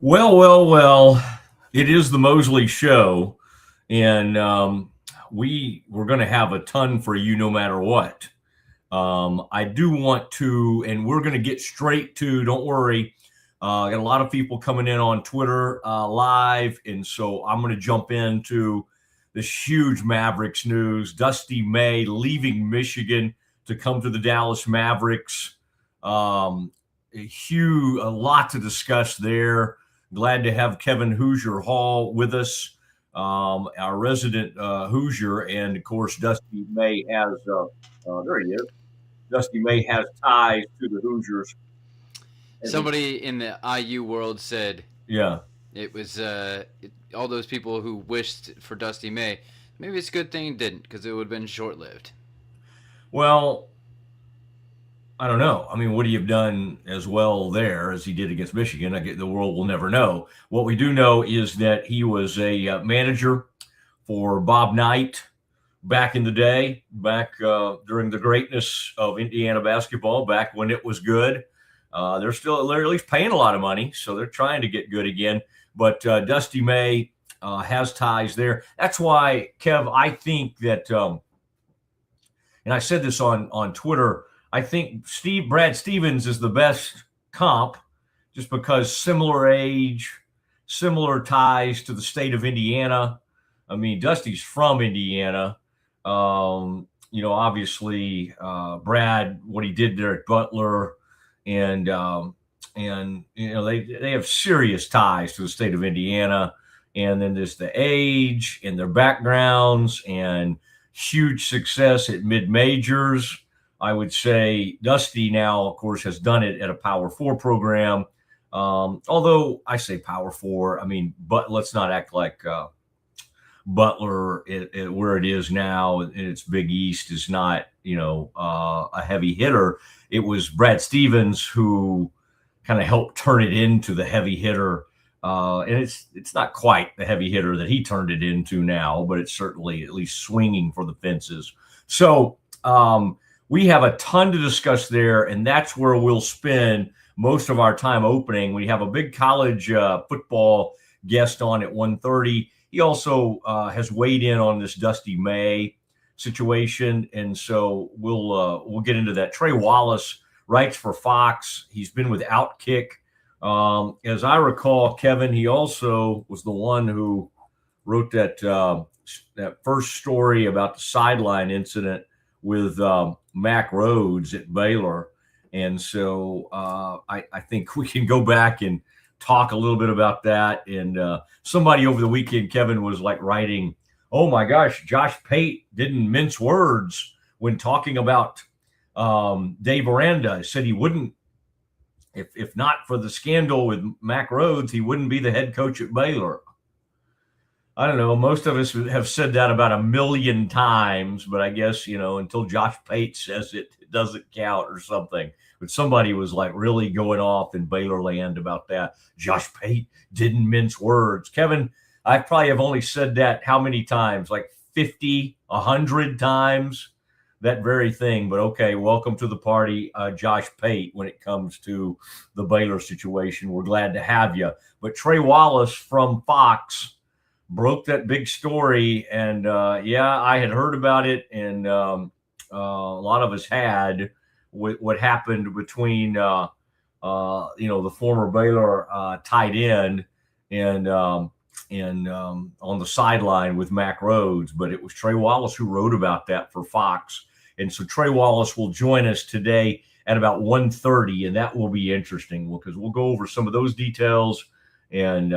Well, it is the Mosley Show, and we're going to have a ton for you no matter what. I do want to, and we're going to get straight to, don't worry, got a lot of people coming in on Twitter live, and so I'm going to jump into this huge Mavericks news. Dusty May leaving Michigan to come to the Dallas Mavericks. A lot to discuss there. Glad to have Kevin Hoosier Hall with us, our resident Hoosier, and of course Dusty May has there he is. Dusty May has ties to the Hoosiers. Somebody in the IU world said, yeah, it was all those people who wished for Dusty May. Maybe it's a good thing he didn't, because it would have been short-lived. Well, I don't know. I mean, would he have done as well there as he did against Michigan? The world will never know. What we do know is that he was a manager for Bob Knight back in the day, back during the greatness of Indiana basketball, back when it was good. They're at least paying a lot of money, so they're trying to get good again. But Dusty May has ties there. That's why, Kev, I think that, and I said this on Twitter, I think Brad Stevens is the best comp just because similar age, similar ties to the state of Indiana. I mean, Dusty's from Indiana. Obviously, Brad, what he did there at Butler, and they have serious ties to the state of Indiana. And then there's the age and their backgrounds and huge success at mid-majors. I would say Dusty now, of course, has done it at a Power 4 program. Although I say Power 4, I mean, but let's not act like Butler, where it is now in its Big East, is not, a heavy hitter. It was Brad Stevens who kind of helped turn it into the heavy hitter. And it's not quite the heavy hitter that he turned it into now, but it's certainly at least swinging for the fences. So, we have a ton to discuss there, and that's where we'll spend most of our time opening. We have a big college football guest on at 1:30. He also has weighed in on this Dusty May situation, and so we'll get into that. Trey Wallace writes for Fox. He's been with Outkick. As I recall, Kevin, he also was the one who wrote that first story about the sideline incident with Mack Rhodes at Baylor. And so I think we can go back and talk a little bit about that. And somebody over the weekend, Kevin, was like writing, oh my gosh, Josh Pate didn't mince words when talking about Dave Aranda. He said he wouldn't, if not for the scandal with Mack Rhodes, he wouldn't be the head coach at Baylor. I don't know. Most of us have said that about a million times, but I guess, until Josh Pate says it, it doesn't count or something. But somebody was like really going off in Baylor land about that. Josh Pate didn't mince words. Kevin, I probably have only said that how many times? Like 50, 100 times, that very thing. But okay, welcome to the party, Josh Pate, when it comes to the Baylor situation. We're glad to have you. But Trey Wallace from Fox broke that big story, and I had heard about it, and a lot of us had what happened between the former Baylor tight end and on the sideline with Mack Rhodes. But it was Trey Wallace who wrote about that for Fox, and so Trey Wallace will join us today at about 1:30, and that will be interesting because we'll go over some of those details. And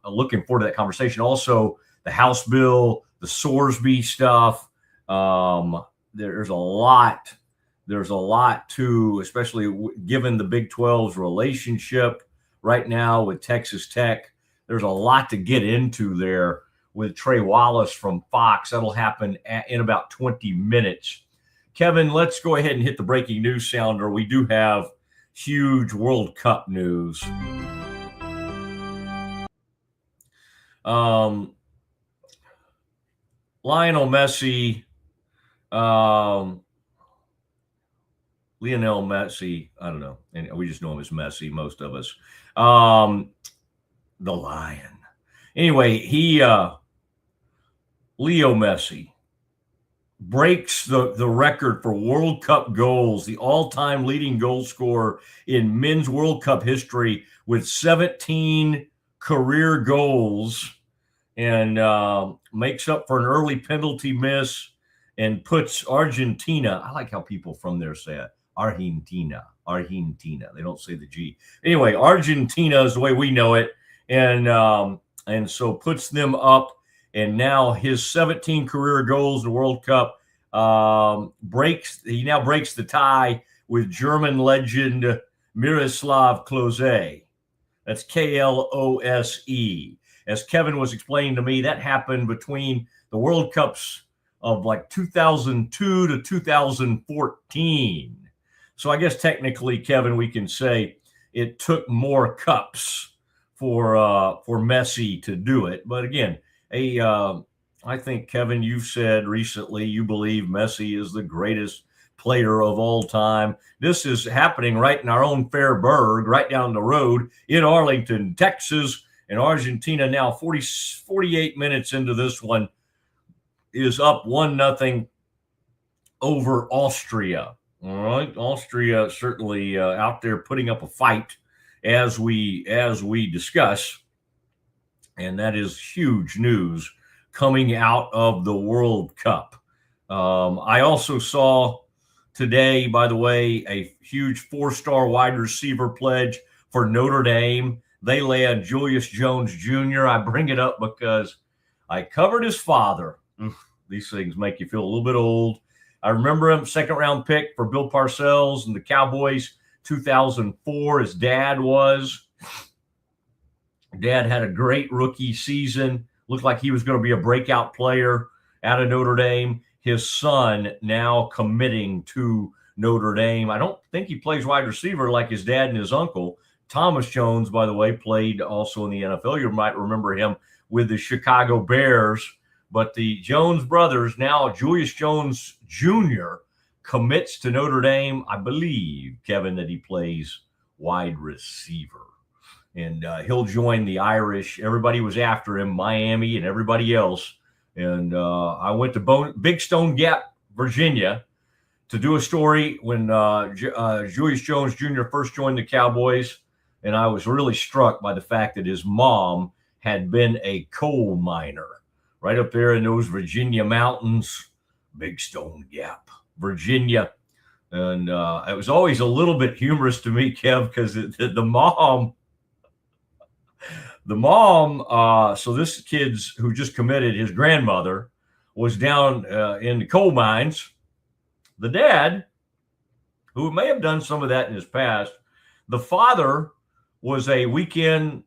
looking forward to that conversation. Also, the House bill, the Sorsby stuff. There's a lot. There's a lot to, especially given the Big 12's relationship right now with Texas Tech. There's a lot to get into there with Trey Wallace from Fox. That'll happen in about 20 minutes. Kevin, let's go ahead and hit the breaking news sounder. We do have huge World Cup news. Lionel Messi Lionel Messi. I don't know. And we just know him as Messi, most of us. The Lion. Anyway, Leo Messi breaks the record for World Cup goals, the all-time leading goal scorer in men's World Cup history with 17 career goals, and makes up for an early penalty miss and puts Argentina. I like how people from there say it. Argentina. They don't say the G. Anyway, Argentina is the way we know it, and so puts them up. And now his 17 career goals in the World Cup He now breaks the tie with German legend Miroslav Klose. That's Klose. As Kevin was explaining to me, that happened between the World Cups of like 2002 to 2014. So I guess technically, Kevin, we can say it took more cups for Messi to do it. But again, I think, Kevin, you've said recently you believe Messi is the greatest player of all time. This is happening right in our own fair burg, right down the road in Arlington, Texas. And Argentina now 48 minutes into this one is up 1-0 over Austria. All right. Austria certainly out there putting up a fight as we discuss. And that is huge news coming out of the World Cup. I also saw today, by the way, a huge 4-star wide receiver pledge for Notre Dame. They land Julius Jones Jr. I bring it up because I covered his father. These things make you feel a little bit old. I remember him, second-round pick for Bill Parcells and the Cowboys, 2004. His dad was. Dad had a great rookie season. Looked like he was going to be a breakout player out of Notre Dame. His son now committing to Notre Dame. I don't think he plays wide receiver like his dad and his uncle. Thomas Jones, by the way, played also in the NFL. You might remember him with the Chicago Bears. But the Jones brothers, now Julius Jones Jr., commits to Notre Dame. I believe, Kevin, that he plays wide receiver. And he'll join the Irish. Everybody was after him, Miami and everybody else. And I went to Big Stone Gap, Virginia, to do a story when Julius Jones Jr. first joined the Cowboys. And I was really struck by the fact that his mom had been a coal miner right up there in those Virginia mountains, Big Stone Gap, Virginia. And it was always a little bit humorous to me, Kev, because the mom, so this kid's who just committed, his grandmother was down in the coal mines. The dad, who may have done some of that in his past, the father was a weekend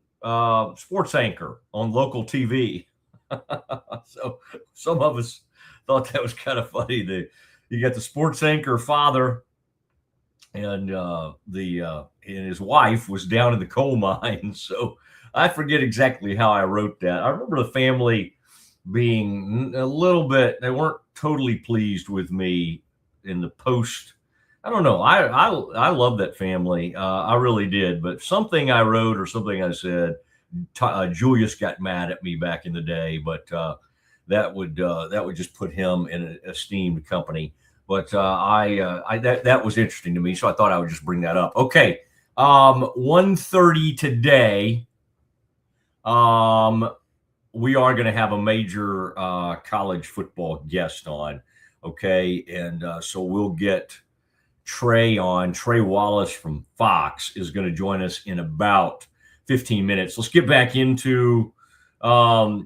sports anchor on local TV. So some of us thought that was kind of funny. You got the sports anchor father, and his wife was down in the coal mines. So I forget exactly how I wrote that. I remember the family being a little bit, they weren't totally pleased with me in the post. I don't know. I love that family. I really did. But something I wrote or something I said, Julius got mad at me back in the day. But that would just put him in an esteemed company. But that was interesting to me, so I thought I would just bring that up. Okay, 1:30 today. We are going to have a major college football guest on. Okay, and so we'll get Trey on. Trey Wallace from Fox is going to join us in about 15 minutes. Let's get back into the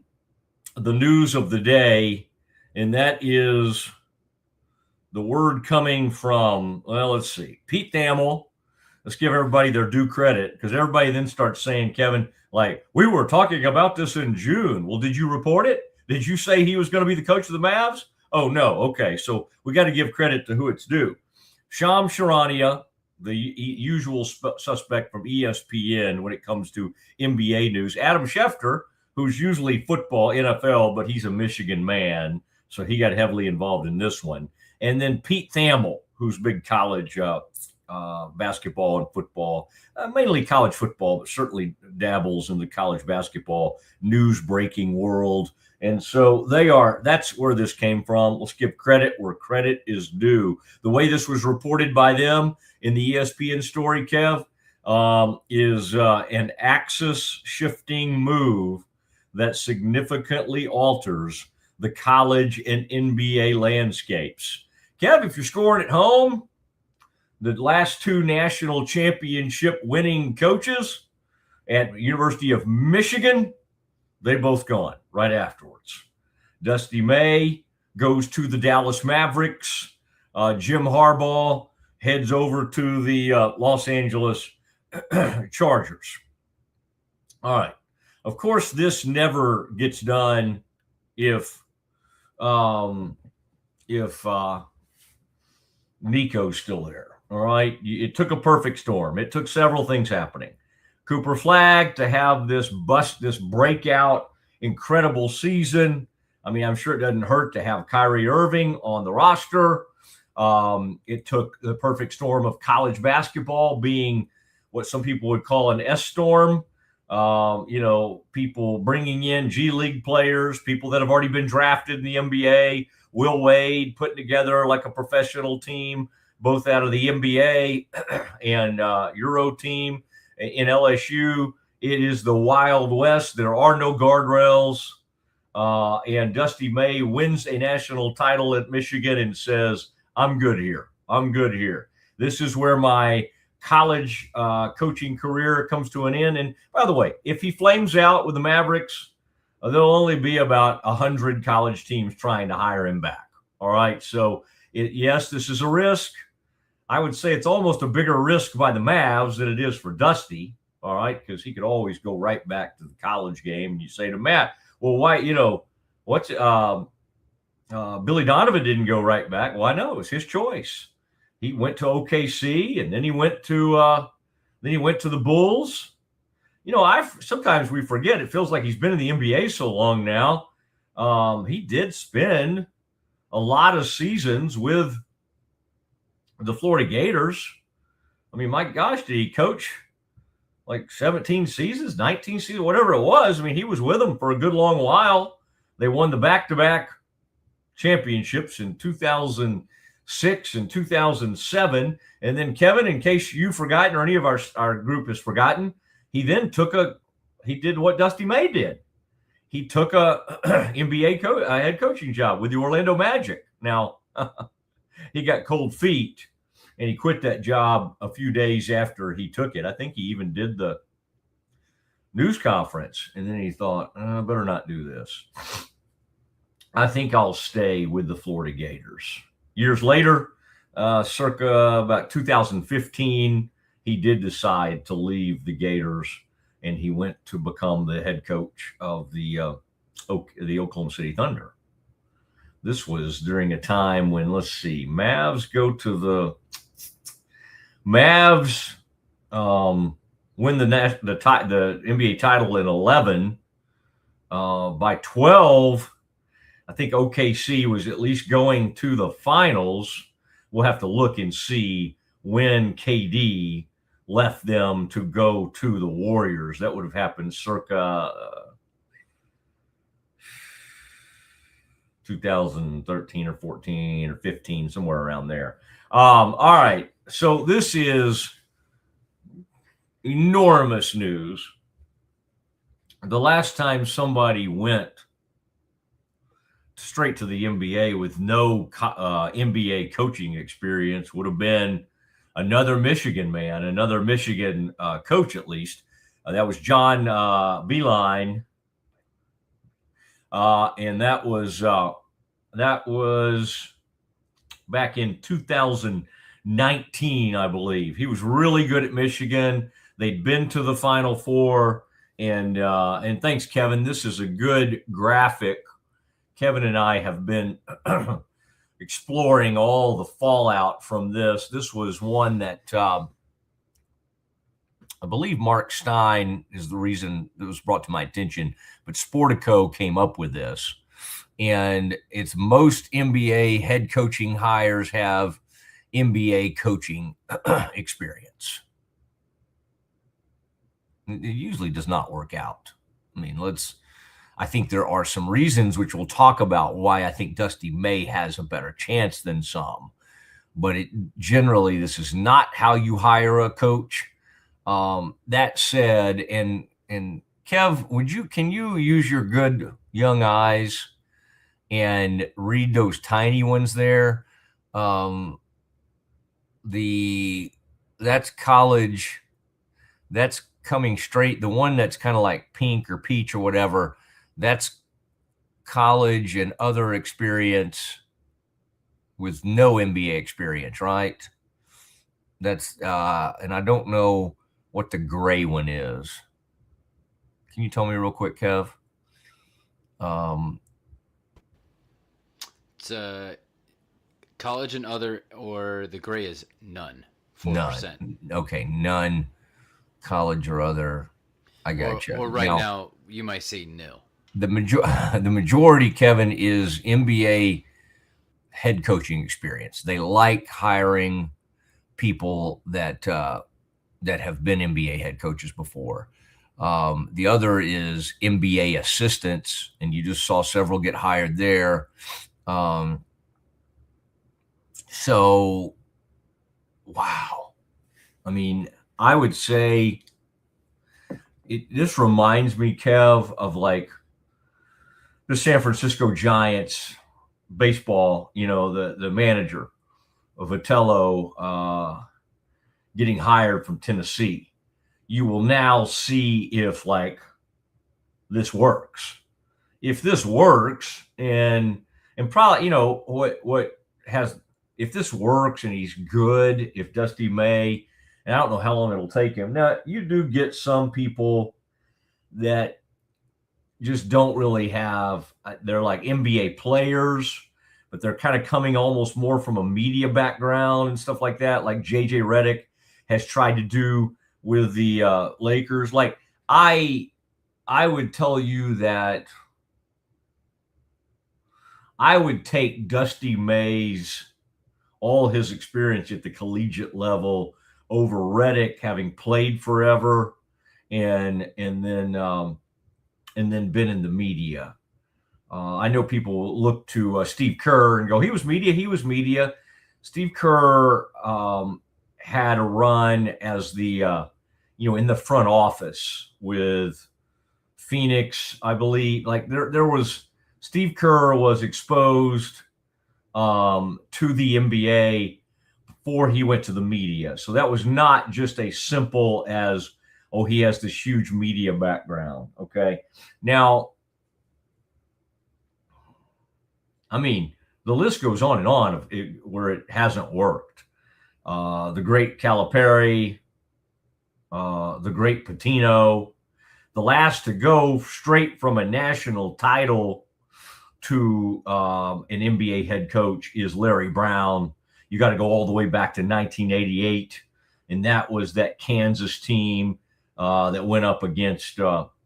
news of the day, and that is the word coming from, well, let's see, Pete Thamel. Let's give everybody their due credit, because everybody then starts saying, Kevin, like, we were talking about this in June. Well, did you report it? Did you say he was going to be the coach of the Mavs? Oh, no. Okay, so we got to give credit to who it's due. Shams Charania, the usual suspect from ESPN when it comes to NBA news. Adam Schefter, who's usually football, NFL, but he's a Michigan man, so he got heavily involved in this one. And then Pete Thamel, who's big college basketball and football, mainly college football, but certainly dabbles in the college basketball news breaking world. And so that's where this came from. Let's give credit where credit is due. The way this was reported by them in the ESPN story, Kev, is an axis shifting move that significantly alters the college and NBA landscapes. Kev, if you're scoring at home, the last two national championship winning coaches at University of Michigan, they both gone right afterwards. Dusty May goes to the Dallas Mavericks. Jim Harbaugh heads over to the Los Angeles Chargers. All right. Of course, this never gets done if Nico's still there. All right. It took a perfect storm. It took several things happening. Cooper Flagg to have this breakout, incredible season. I mean, I'm sure it doesn't hurt to have Kyrie Irving on the roster. It took the perfect storm of college basketball being what some people would call an S storm. People bringing in G League players, people that have already been drafted in the NBA, Will Wade putting together like a professional team, both out of the NBA and Euro team in LSU. It is the Wild West. There are no guardrails. And Dusty May wins a national title at Michigan and says, I'm good here. I'm good here. This is where my college coaching career comes to an end. And by the way, if he flames out with the Mavericks, there'll only be about 100 college teams trying to hire him back. All right. So yes, this is a risk. I would say it's almost a bigger risk by the Mavs than it is for Dusty. All right. Because he could always go right back to the college game. And you say to Matt, well, why, what's Billy Donovan didn't go right back. Well, I know it was his choice. He went to OKC and then he went to the Bulls. Sometimes we forget. It feels like he's been in the NBA so long now. He did spend a lot of seasons with the Florida Gators. I mean, my gosh, did he coach like 17 seasons, 19 seasons, whatever it was? I mean, he was with them for a good long while. They won the back-to-back championships in 2006 and 2007. And then, Kevin, in case you've forgotten or any of our group has forgotten, he then he did what Dusty May did. He took a NBA head coaching job with the Orlando Magic. Now, he got cold feet, and he quit that job a few days after he took it. I think he even did the news conference, and then he thought, I better not do this. I think I'll stay with the Florida Gators. Years later, circa about 2015, he did decide to leave the Gators, and he went to become the head coach of the Oklahoma City Thunder. This was during a Mavs win the NBA title in 11. By 12, I think OKC was at least going to the finals. We'll have to look and see when KD left them to go to the Warriors. That would have happened circa 2013 or 14 or 15, somewhere around there. All right. So this is enormous news. The last time somebody went straight to the NBA with no NBA coaching experience would have been another Michigan man, another Michigan coach at least. That was John Beilein. And that was back in 2019, I believe. He was really good at Michigan. They'd been to the Final Four, and thanks, Kevin. This is a good graphic. Kevin and I have been exploring all the fallout from this. This was one that I believe Mark Stein is the reason it was brought to my attention, but Sportico came up with this. And it's most NBA head coaching hires have NBA coaching experience. It usually does not work out. I mean, I think there are some reasons which we'll talk about why I think Dusty May has a better chance than some. But generally, this is not how you hire a coach. That said, and Kev, can you use your good young eyes and read those tiny ones there? That's college. That's coming straight. The one that's kind of like pink or peach or whatever, that's college and other experience with no NBA experience, right? That's and I don't know what the gray one is. Can you tell me real quick, Kev? It's college and other, or the gray is none. 4%. None. Okay, none. College or other. I got you. Or now you might say nil. The majority, Kevin, is NBA head coaching experience. They like hiring people that have been NBA head coaches before. The other is NBA assistants, and you just saw several get hired there. So, wow. I mean, I would say this reminds me, Kev, of like the San Francisco Giants baseball, the manager of Vitello getting hired from Tennessee. You will now see if like this works. If this works, and probably, if this works and he's good, if Dusty May, and I don't know how long it'll take him. Now, you do get some people that just don't really have, they're like NBA players, but they're kind of coming almost more from a media background and stuff like that, like JJ Redick has tried to do with the Lakers. Like, I would tell you that I would take Dusty May's, all his experience at the collegiate level over Redick having played forever and then been in the media. I know people look to Steve Kerr and go, he was media. Steve Kerr had a run as the, in the front office with Phoenix, I believe. Like there was, Steve Kerr was exposed to the NBA before he went to the media. So that was not just a simple as, oh, he has this huge media background. Okay. Now, I mean, the list goes on and on of where it hasn't worked. The great Calipari, the great Pitino, the last to go straight from a national title to an NBA head coach is Larry Brown. You got to go all the way back to 1988, and that was that Kansas team that went up against OU.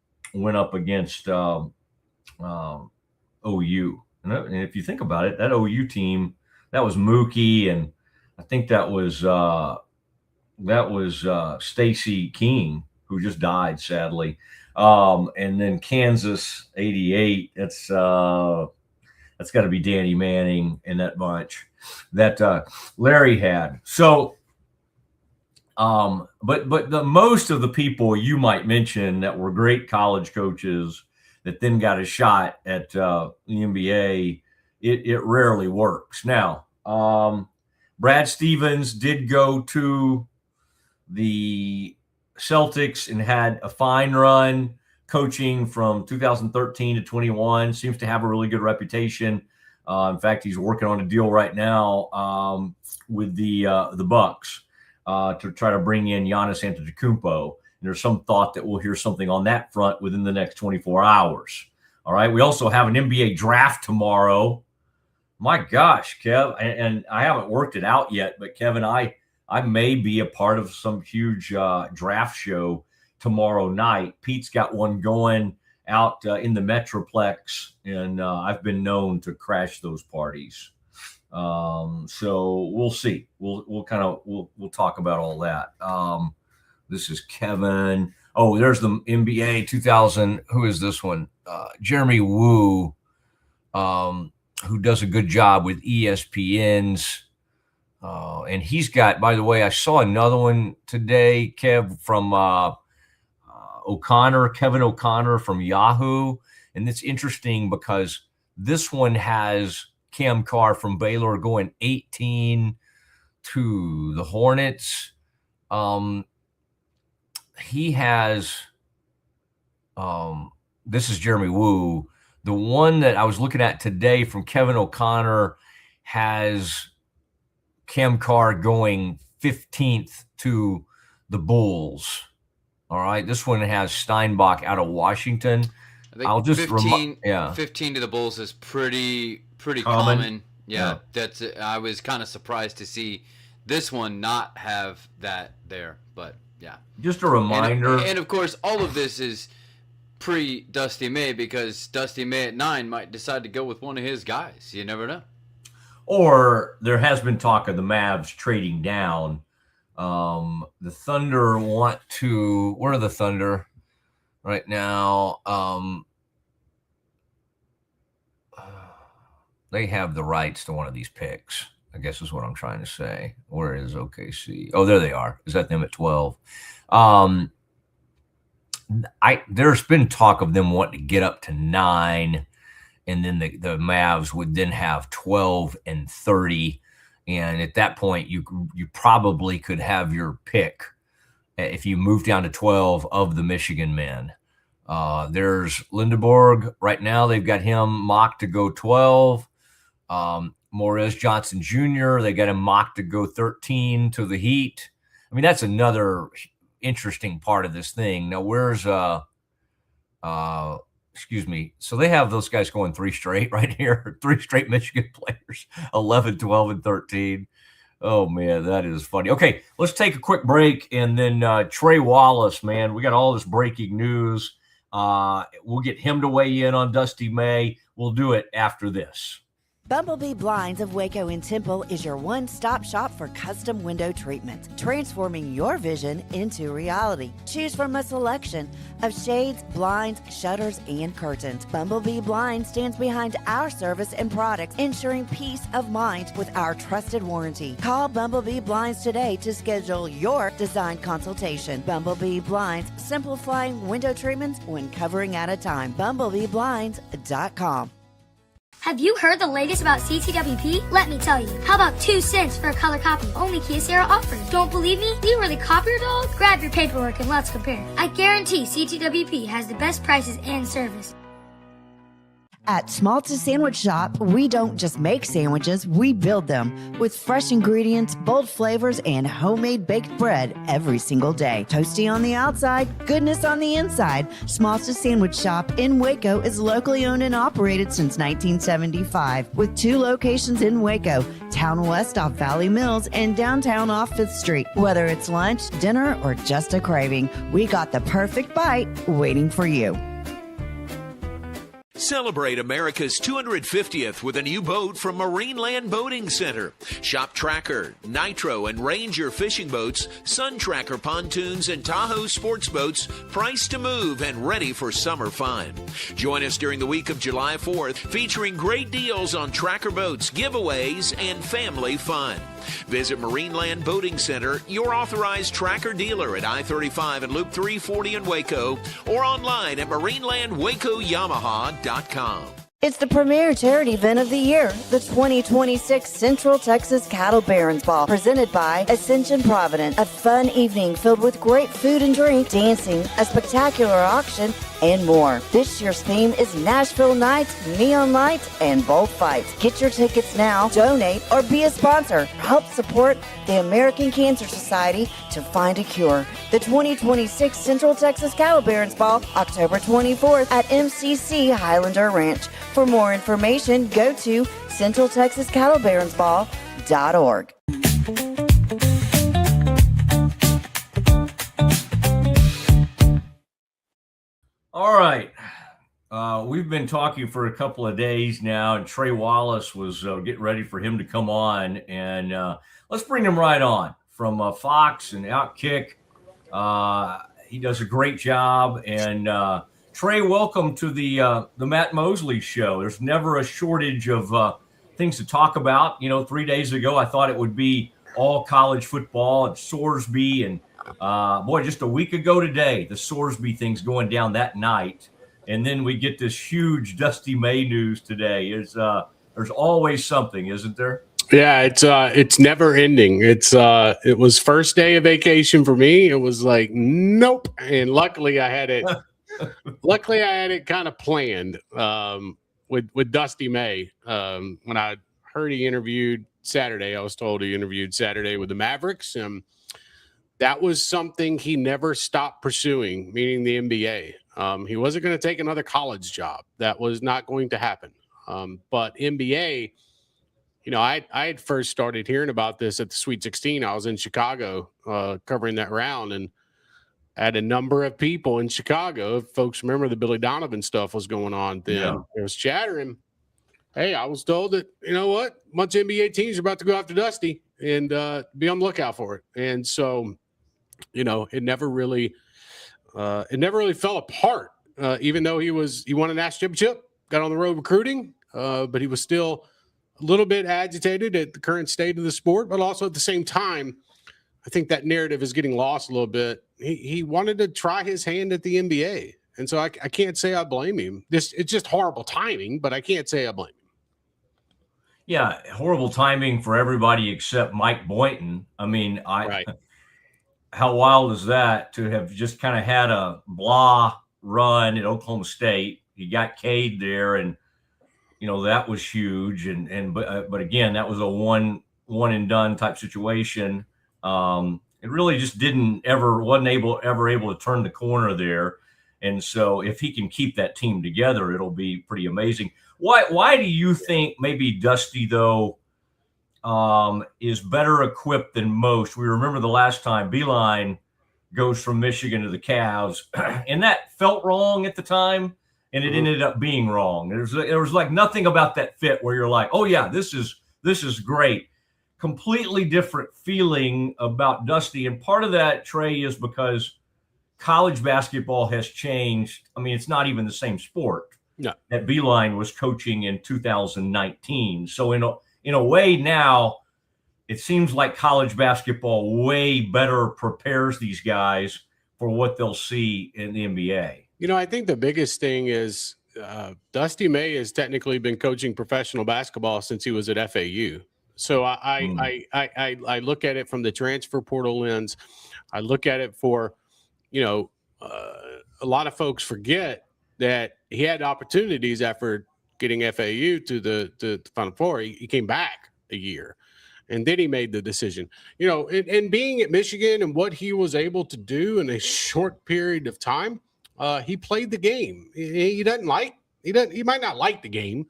And if you think about it, that OU team, that was Mookie, and I think that was Stacey King, who just died sadly. And then Kansas '88. That's got to be Danny Manning and that bunch that Larry had. So, but the most of the people you might mention that were great college coaches that then got a shot at the NBA, it rarely works. Now, Brad Stevens did go to the Celtics and had a fine run coaching from 2013 to 21. Seems to have a really good reputation. In fact, he's working on a deal right now with the Bucks to try to bring in Giannis Antetokounmpo. And there's some thought that we'll hear something on that front within the next 24 hours. All right. We also have an NBA draft tomorrow. My gosh, Kev, and I haven't worked it out yet, but Kevin, I may be a part of some huge draft show tomorrow night. Pete's got one going out in the Metroplex, and I've been known to crash those parties. So we'll see. We'll talk about all that. This is Kevin. Oh, there's the NBA 2000. Who is this one? Jeremy Wu, who does a good job with ESPN's. And he's got, by the way, I saw another one today, Kev, from Kevin O'Connor from Yahoo. And it's interesting because this one has Cam Carr from Baylor going 18 to the Hornets. He has, this is Jeremy Wu. The one that I was looking at today from Kevin O'Connor has Cam Carr going 15th to the Bulls. All right. This one has Steinbach out of Washington. I think I'll just 15 to the Bulls is pretty common. Yeah. That's it. I was kind of surprised to see this one not have that there, but yeah. Just a reminder. And of course, all of this is pre-Dusty May because Dusty May at 9 might decide to go with one of his guys. You never know. Or there has been talk of the Mavs trading down. The Thunder want to – where are the Thunder right now? They have the rights to one of these picks, I guess is what I'm trying to say. Where is OKC? Oh, there they are. Is that them at 12? There's been talk of them wanting to get up to 9, and then the Mavs would then have 12 and 30. And at that point, you probably could have your pick if you move down to 12 of the Michigan men. There's Lindeborg. Right now, they've got him mocked to go 12. Morez Johnson Jr., they got him mocked to go 13 to the Heat. I mean, that's another interesting part of this thing. Now, where's excuse me. So they have those guys going 3 straight right here. 3 straight Michigan players, 11, 12, and 13. Oh, man, that is funny. Okay, let's take a quick break. And then Trey Wallace, man, we got all this breaking news. We'll get him to weigh in on Dusty May. We'll do it after this. Bumblebee Blinds of Waco and Temple is your one-stop shop for custom window treatment, transforming your vision into reality. Choose from a selection of shades, blinds, shutters, and curtains. Bumblebee Blinds stands behind our service and products, ensuring peace of mind with our trusted warranty. Call Bumblebee Blinds today to schedule your design consultation. Bumblebee Blinds, simplifying window treatments one covering at a time. BumblebeeBlinds.com. Have you heard the latest about CTWP? Let me tell you. How about 2 cents for a color copy? Only Kyocera offers. Don't believe me? You were the copier dog? Grab your paperwork and let's compare. I guarantee CTWP has the best prices and service. At Schmaltz Sandwich Shop, we don't just make sandwiches, we build them with fresh ingredients, bold flavors, and homemade baked bread every single day. Toasty on the outside, goodness on the inside. Schmaltz Sandwich Shop in Waco is locally owned and operated since 1975 with 2 locations in Waco, Town West off Valley Mills and downtown off 5th Street. Whether it's lunch, dinner, or just a craving, we got the perfect bite waiting for you. Celebrate America's 250th with a new boat from Marineland Boating Center. Shop Tracker, Nitro, and Ranger fishing boats, Sun Tracker pontoons, and Tahoe sports boats priced to move and ready for summer fun. Join us during the week of July 4th, featuring great deals on Tracker boats, giveaways, and family fun. Visit Marineland Boating Center, your authorized Tracker dealer at I-35 and Loop 340 in Waco, or online at marinelandwacoyamaha.com. It's the premier charity event of the year, the 2026 Central Texas Cattle Barons Ball, presented by Ascension Providence. A fun evening filled with great food and drink, dancing, a spectacular auction, and more. This year's theme is Nashville Nights, Neon Lights, and Bullfights. Get your tickets now, donate, or be a sponsor. Help support the American Cancer Society to find a cure. The 2026 Central Texas Cattle Barons Ball, October 24th at MCC Highlander Ranch. For more information, go to CentralTexasCattleBaronsBall.org. All right. we've been talking for a couple of days now, and Trey Wallace was getting ready for him to come on, and let's bring him right on from Fox and Outkick. He does a great job, and Trey, welcome to the Matt Mosley Show. There's never a shortage of things to talk about. 3 days ago, I thought it would be all college football at Sorsby, and just a week ago today, the Sorsby thing's going down that night. And then we get this huge Dusty May news today. There's always something, isn't there? Yeah, it's never ending. It was first day of vacation for me. It was like, nope. And luckily I had it kind of planned with Dusty May. When I heard he interviewed Saturday, I was told he interviewed Saturday with the Mavericks. That was something he never stopped pursuing, meaning the NBA. He wasn't going to take another college job. That was not going to happen. But NBA, I had first started hearing about this at the Sweet 16. I was in Chicago covering that round, and had a number of people in Chicago. If folks remember the Billy Donovan stuff was going on then. Yeah. It was chattering. Hey, I was told that, a bunch of NBA teams are about to go after Dusty and be on the lookout for it. And so, it never really fell apart, even though he won a national championship, got on the road recruiting, but he was still a little bit agitated at the current state of the sport. But also at the same time, I think that narrative is getting lost a little bit. He wanted to try his hand at the NBA. And so I can't say I blame him. It's just horrible timing, but I can't say I blame him. Yeah, horrible timing for everybody except Mike Boynton. I mean, right. How wild is that to have just kind of had a blah run at Oklahoma State? He got Cade there, and that was huge. But again, that was a one and done type situation. It really just wasn't able to turn the corner there. And so if he can keep that team together, it'll be pretty amazing. Why do you think maybe Dusty, though, is better equipped than most? We remember the last time Beeline goes from Michigan to the Cavs, and that felt wrong at the time, and it ended up being wrong. There was like nothing about that fit where you're like, oh yeah, this is great. Completely different feeling about Dusty, and part of that, Trey, is because college basketball has changed. I mean, it's not even the same sport that Beeline was coaching in 2019. So in a way now, it seems like college basketball way better prepares these guys for what they'll see in the NBA. I think the biggest thing is Dusty May has technically been coaching professional basketball since he was at FAU. So I look at it from the transfer portal lens. I look at it for, a lot of folks forget that he had opportunities after getting FAU to the Final Four. He came back a year, and then he made the decision. And being at Michigan and what he was able to do in a short period of time, he played the game. He might not like the game.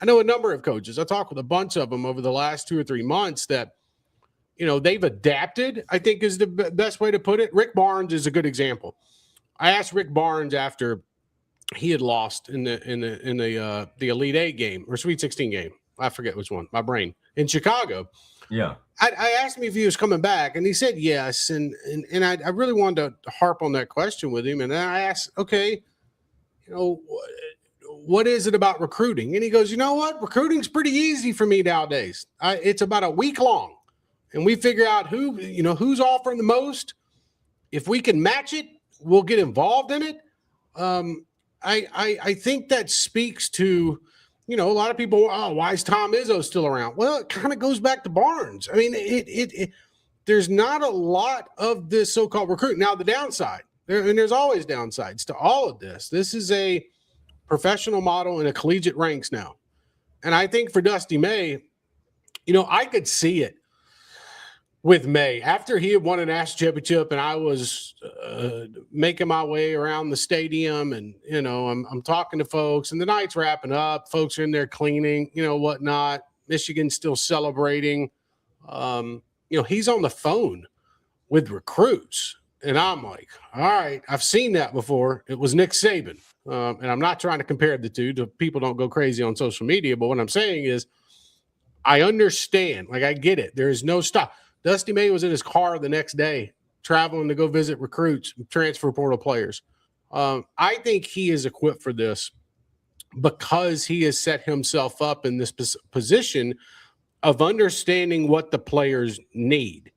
I know a number of coaches. I talked with a bunch of them over the last 2 or 3 months that, they've adapted, I think is the best way to put it. Rick Barnes is a good example. I asked Rick Barnes after he had lost in the Elite Eight game or Sweet 16 game. I forget which one. My brain in Chicago. Yeah. I asked him if he was coming back, and he said yes. And I really wanted to harp on that question with him. And then I asked, okay, what is it about recruiting? And he goes, you know what? Recruiting's pretty easy for me nowadays. It's about a week long, and we figure out who's offering the most. If we can match it, we'll get involved in it. I think that speaks to, a lot of people, why is Tom Izzo still around? Well, it kind of goes back to Barnes. I mean, there's not a lot of this so-called recruit. Now, the downside, and there's always downsides to all of this. This is a professional model in a collegiate ranks now. And I think for Dusty May, I could see it with May after he had won a national championship, and I was making my way around the stadium, and I'm talking to folks, and the night's wrapping up. Folks are in there cleaning, whatnot. Michigan's still celebrating. He's on the phone with recruits, And I'm like, all right, I've seen that before. It was Nick Saban. And I'm not trying to compare the two. People don't go crazy on social media. But what I'm saying is I understand. Like, I get it. There is no stop. Dusty May was in his car the next day traveling to go visit recruits, transfer portal players. I think he is equipped for this because he has set himself up in this position of understanding what the players need.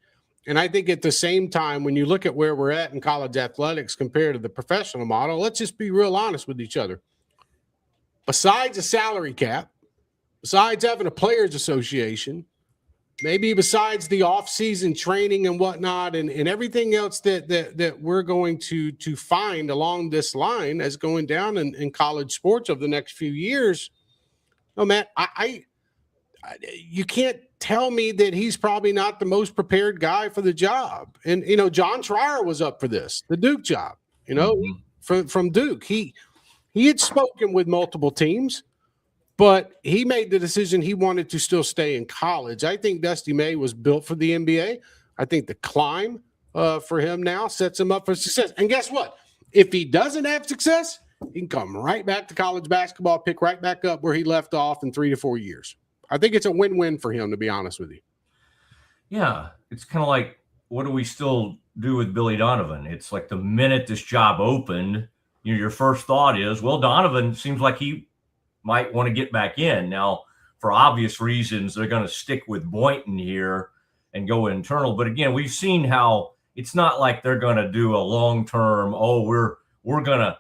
And I think at the same time, when you look at where we're at in college athletics compared to the professional model, let's just be real honest with each other. Besides a salary cap, besides having a players association, maybe besides the off-season training and whatnot and everything else that we're going to find along this line as going down in college sports over the next few years, oh, man, you can't tell me that he's probably not the most prepared guy for the job. And, John Trier was up for this, the Duke job, from Duke. He had spoken with multiple teams, but he made the decision he wanted to still stay in college. I think Dusty May was built for the NBA. I think the climb for him now sets him up for success. And guess what? If he doesn't have success, he can come right back to college basketball, pick right back up where he left off in 3 to 4 years. I think it's a win-win for him, to be honest with you. Yeah, it's kind of like, what do we still do with Billy Donovan? It's like the minute this job opened, your first thought is, well, Donovan seems like he might want to get back in. Now, for obvious reasons, they're going to stick with Boynton here and go internal. But again, we've seen how it's not like they're going to do a long-term, we're going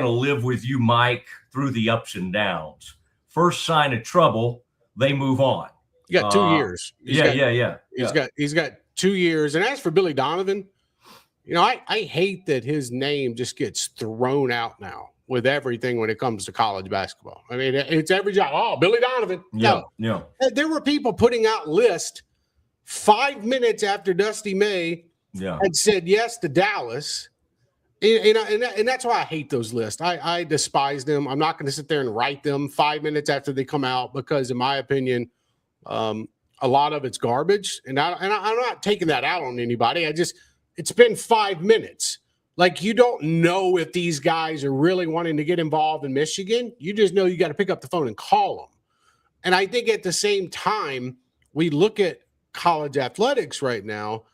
to live with you, Mike, through the ups and downs. First sign of trouble, they move on. You got 2 years. Yeah. He's got 2 years. And as for Billy Donovan, I hate that his name just gets thrown out now with everything when it comes to college basketball. I mean, it's every job. Oh, Billy Donovan. Yeah. There were people putting out lists 5 minutes after Dusty May had said yes to Dallas. And that's why I hate those lists. I despise them. I'm not going to sit there and write them 5 minutes after they come out because, in my opinion, a lot of it's garbage. And I'm not taking that out on anybody. It's been 5 minutes. Like, you don't know if these guys are really wanting to get involved in Michigan. You just know you got to pick up the phone and call them. And I think at the same time, we look at college athletics right now,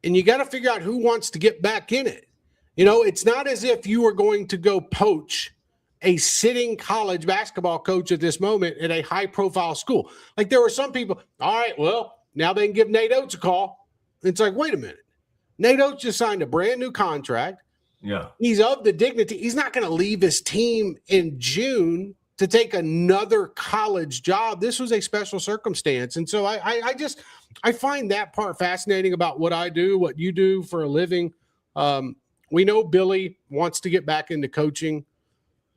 and you got to figure out who wants to get back in it. It's not as if you are going to go poach a sitting college basketball coach at this moment at a high-profile school. Like, there were some people, all right, well, now they can give Nate Oates a call. It's like, wait a minute. Nate Oates just signed a brand new contract. Yeah. He's of the dignity. He's not going to leave his team in June to take another college job. This was a special circumstance. And so I find that part fascinating about what I do, what you do for a living. We know Billy wants to get back into coaching.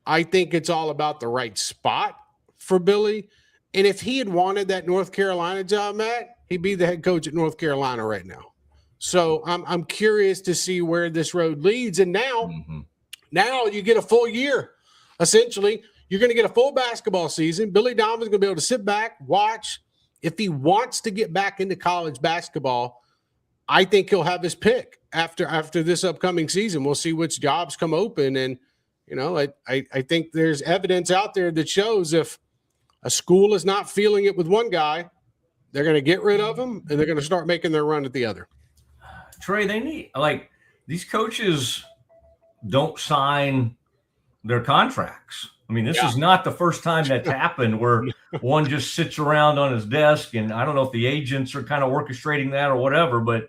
I think it's all about the right spot for Billy. And if he had wanted that North Carolina job, Matt, he'd be the head coach at North Carolina right now. So I'm curious to see where this road leads. And now you get a full year. Essentially, you're going to get a full basketball season. Billy Donovan's going to be able to sit back, watch. If he wants to get back into college basketball, I think he'll have his pick after this upcoming season. We'll see which jobs come open. And, I think there's evidence out there that shows if a school is not feeling it with one guy, they're going to get rid of him and they're going to start making their run at the other. Trey, they need, these coaches don't sign their contracts. I mean, this is not the first time that's happened where one just sits around on his desk, and I don't know if the agents are kind of orchestrating that or whatever, but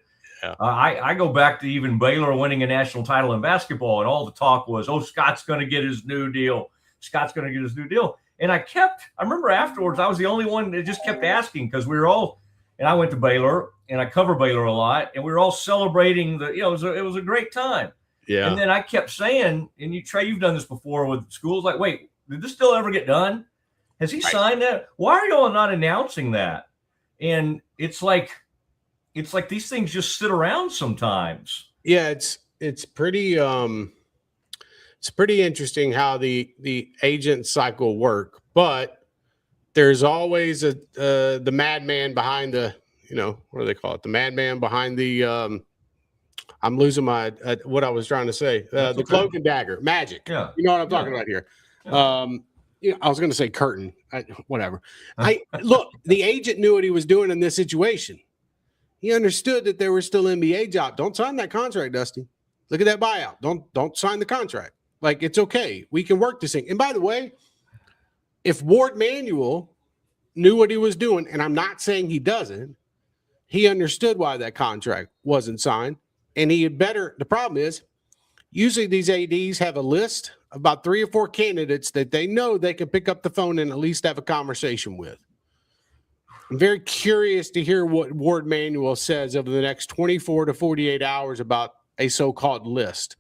I go back to even Baylor winning a national title in basketball, and all the talk was, Scott's going to get his new deal. Scott's going to get his new deal. And I remember afterwards, I was the only one that just kept asking because we were all, and I went to Baylor, and I cover Baylor a lot, and we were all celebrating it was a great time. Yeah. And then I kept saying, and Trey, you've done this before with schools, like, wait, did this still ever get done? Has he signed that? Why are y'all not announcing that? And it's like these things just sit around sometimes. Yeah, it's pretty interesting how the agent cycle work, but there's always the madman behind the, what do they call it? The madman behind the I'm losing my what I was trying to say. The cloak and dagger, magic. Yeah. You know what I'm talking about here. Yeah. I was going to say curtain. Whatever. Look, the agent knew what he was doing in this situation. He understood that there were still NBA jobs. Don't sign that contract, Dusty. Look at that buyout. Don't sign the contract. Like, it's okay. We can work this thing. And by the way, if Ward Manuel knew what he was doing, and I'm not saying he doesn't, he understood why that contract wasn't signed. And he had better. The problem is, usually these ADs have a list of about 3 or 4 candidates that they know they can pick up the phone and at least have a conversation with. I'm very curious to hear what Ward Manuel says over the next 24 to 48 hours about a so-called list,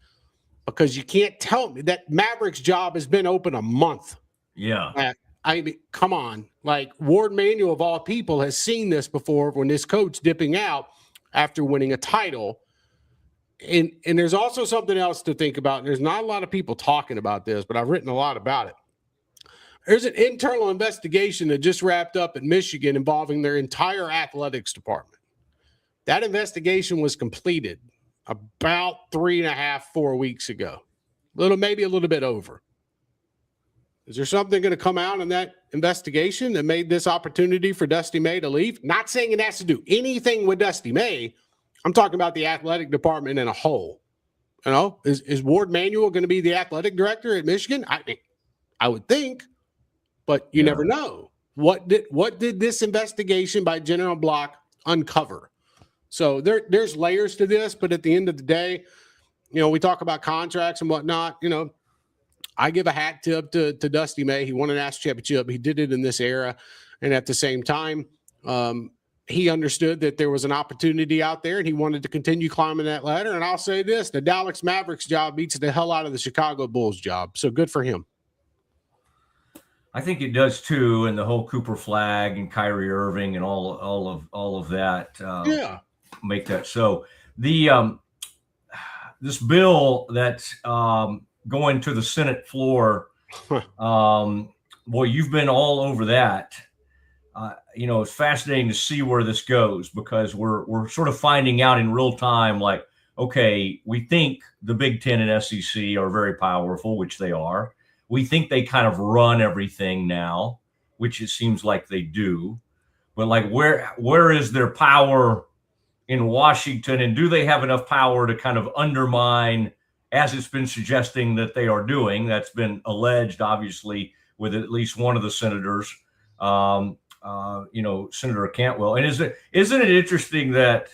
because you can't tell me that Maverick's job has been open a month. Yeah. I mean, come on. Like, Ward Manuel, of all people, has seen this before when this coach dipping out after winning a title. And there's also something else to think about. And there's not a lot of people talking about this, but I've written a lot about it. There's an internal investigation that just wrapped up in Michigan involving their entire athletics department. That investigation was completed about 3.5, 4 weeks ago. Maybe a little bit over. Is there something going to come out in that investigation that made this opportunity for Dusty May to leave? Not saying it has to do anything with Dusty May. I'm talking about the athletic department in a whole. You know, is Ward Manuel going to be the athletic director at Michigan? I would think, but you never know. What did this investigation by General Block uncover? So there's layers to this, but at the end of the day, you know, we talk about contracts and whatnot. You know, I give a hat tip to Dusty May. He won a national championship. He did it in this era, and at the same time, he understood that there was an opportunity out there and he wanted to continue climbing that ladder. And I'll say this, the Dallas Mavericks job beats the hell out of the Chicago Bulls job. So good for him. I think it does too. And the whole Cooper flag and Kyrie Irving and all of that make that. So the this bill that's going to the Senate floor, boy, you've been all over that. You know, it's fascinating to see where this goes, because we're sort of finding out in real time, like, okay, we think the Big Ten and SEC are very powerful, which they are. We think they kind of run everything now, which it seems like they do. But like, where is their power in Washington? And do they have enough power to kind of undermine, as it's been suggesting that they are doing? That's been alleged, obviously, with at least one of the senators. You know, Senator Cantwell. And isn't it interesting that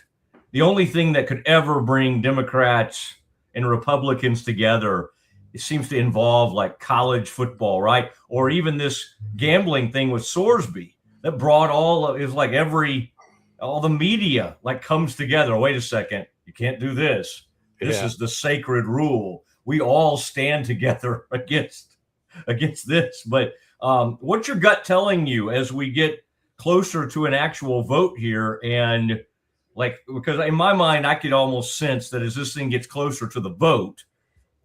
the only thing that could ever bring Democrats and Republicans together, it seems to involve like college football, right? Or even this gambling thing with Sorsby that brought all the media like comes together. Wait a second, you can't do this. This is the sacred rule. We all stand together against this. But what's your gut telling you as we get closer to an actual vote here? And like, because in my mind, I could almost sense that as this thing gets closer to the vote,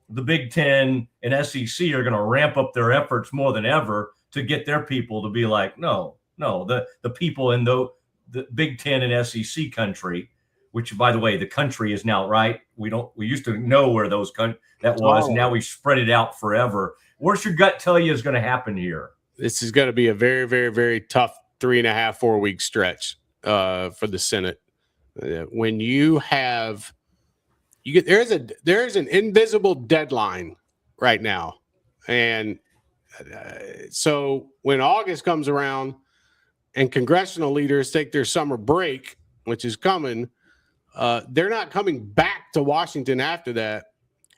the Big Ten and SEC are going to ramp up their efforts more than ever to get their people to be like, no, the people in the Big Ten and SEC country, which, by the way, the country is now, right? We used to know where that was. Oh. Now we've spread it out forever. What's your gut tell you is going to happen here? This is going to be a very, very, very tough 3.5, 4 week stretch for the Senate. When there's an invisible deadline right now. And so when August comes around and congressional leaders take their summer break, which is coming, they're not coming back to Washington after that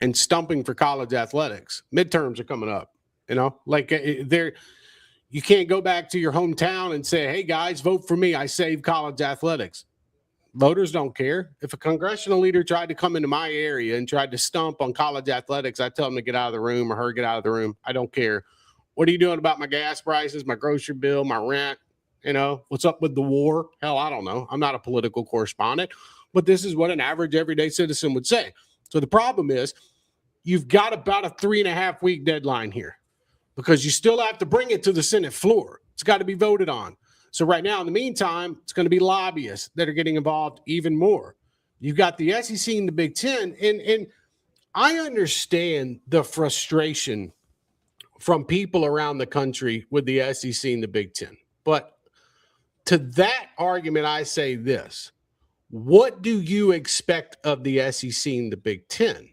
and stumping for college athletics. Midterms are coming up, you know, like you can't go back to your hometown and say, hey guys, vote for me. I saved college athletics. Voters don't care. If a congressional leader tried to come into my area and tried to stump on college athletics, I tell them to get out of the room, or her get out of the room. I don't care. What are you doing about my gas prices, my grocery bill, my rent? You know, what's up with the war? Hell, I don't know. I'm not a political correspondent, but this is what an average everyday citizen would say. So the problem is you've got about a 3.5 week deadline here, because you still have to bring it to the Senate floor. It's got to be voted on. So right now, in the meantime, it's going to be lobbyists that are getting involved even more. You've got the SEC and the Big Ten, and I understand the frustration from people around the country with the SEC and the Big Ten. But to that argument, I say this. What do you expect of the SEC and the Big Ten?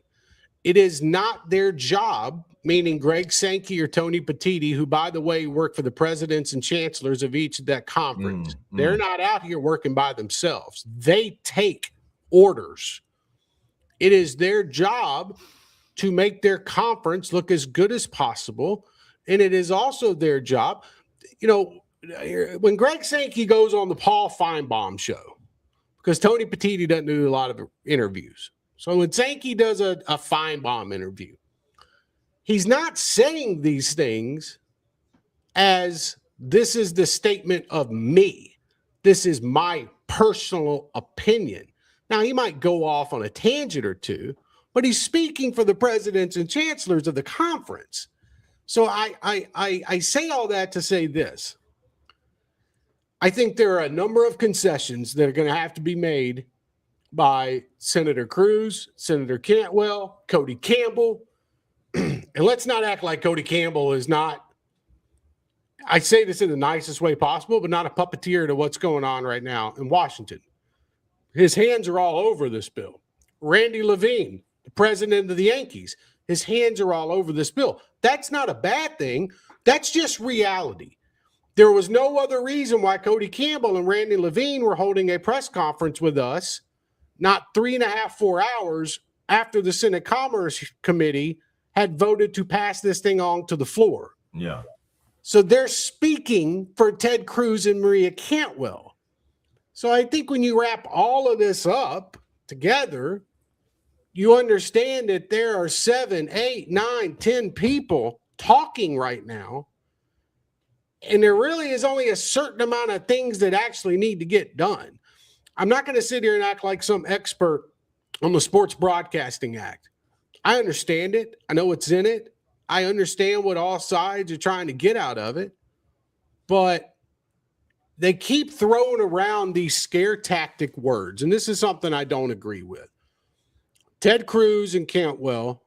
It is not their job, meaning Greg Sankey or Tony Petitti, who, by the way, work for the presidents and chancellors of each of that conference. They're not out here working by themselves. They take orders. It is their job to make their conference look as good as possible. And it is also their job, when Greg Sankey goes on the Paul Feinbaum show, because Tony Petitti doesn't do a lot of interviews. So when Sankey does a Feinbaum interview, he's not saying these things as this is the statement of me. This is my personal opinion. Now, he might go off on a tangent or two, but he's speaking for the presidents and chancellors of the conference. So I say all that to say this. I think there are a number of concessions that are going to have to be made by Senator Cruz, Senator Cantwell, Cody Campbell. And let's not act like Cody Campbell is not, I say this in the nicest way possible, but not a puppeteer to what's going on right now in Washington. His hands are all over this bill. Randy Levine, the president of the Yankees, his hands are all over this bill. That's not a bad thing. That's just reality. There was no other reason why Cody Campbell and Randy Levine were holding a press conference with us, not 3.5, 4 hours after the Senate Commerce Committee had voted to pass this thing on to the floor. Yeah. So they're speaking for Ted Cruz and Maria Cantwell. So I think when you wrap all of this up together, you understand that there are 7, 8, 9, 10 people talking right now. And there really is only a certain amount of things that actually need to get done. I'm not going to sit here and act like some expert on the Sports Broadcasting Act. I understand it. I know what's in it. I understand what all sides are trying to get out of it. But they keep throwing around these scare tactic words. And this is something I don't agree with. Ted Cruz and Cantwell,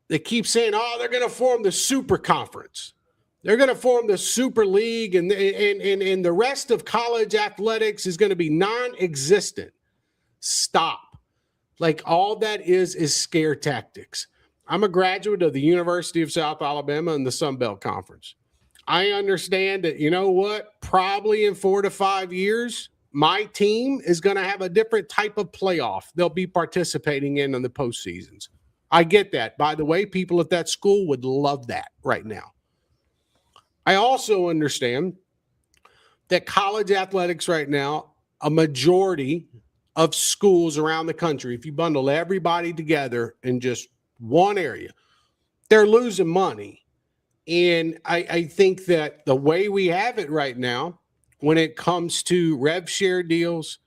they keep saying, they're going to form the super conference. They're going to form the Super League, and the rest of college athletics is going to be non-existent. Stop. Like, all that is scare tactics. I'm a graduate of the University of South Alabama and the Sun Belt Conference. I understand that, you know what, probably in 4 to 5 years, my team is going to have a different type of playoff they'll be participating in the postseasons. I get that. By the way, people at that school would love that right now. I also understand that college athletics right now, a majority of schools around the country, if you bundle everybody together in just one area, they're losing money. And I think that the way we have it right now, when it comes to rev share deals,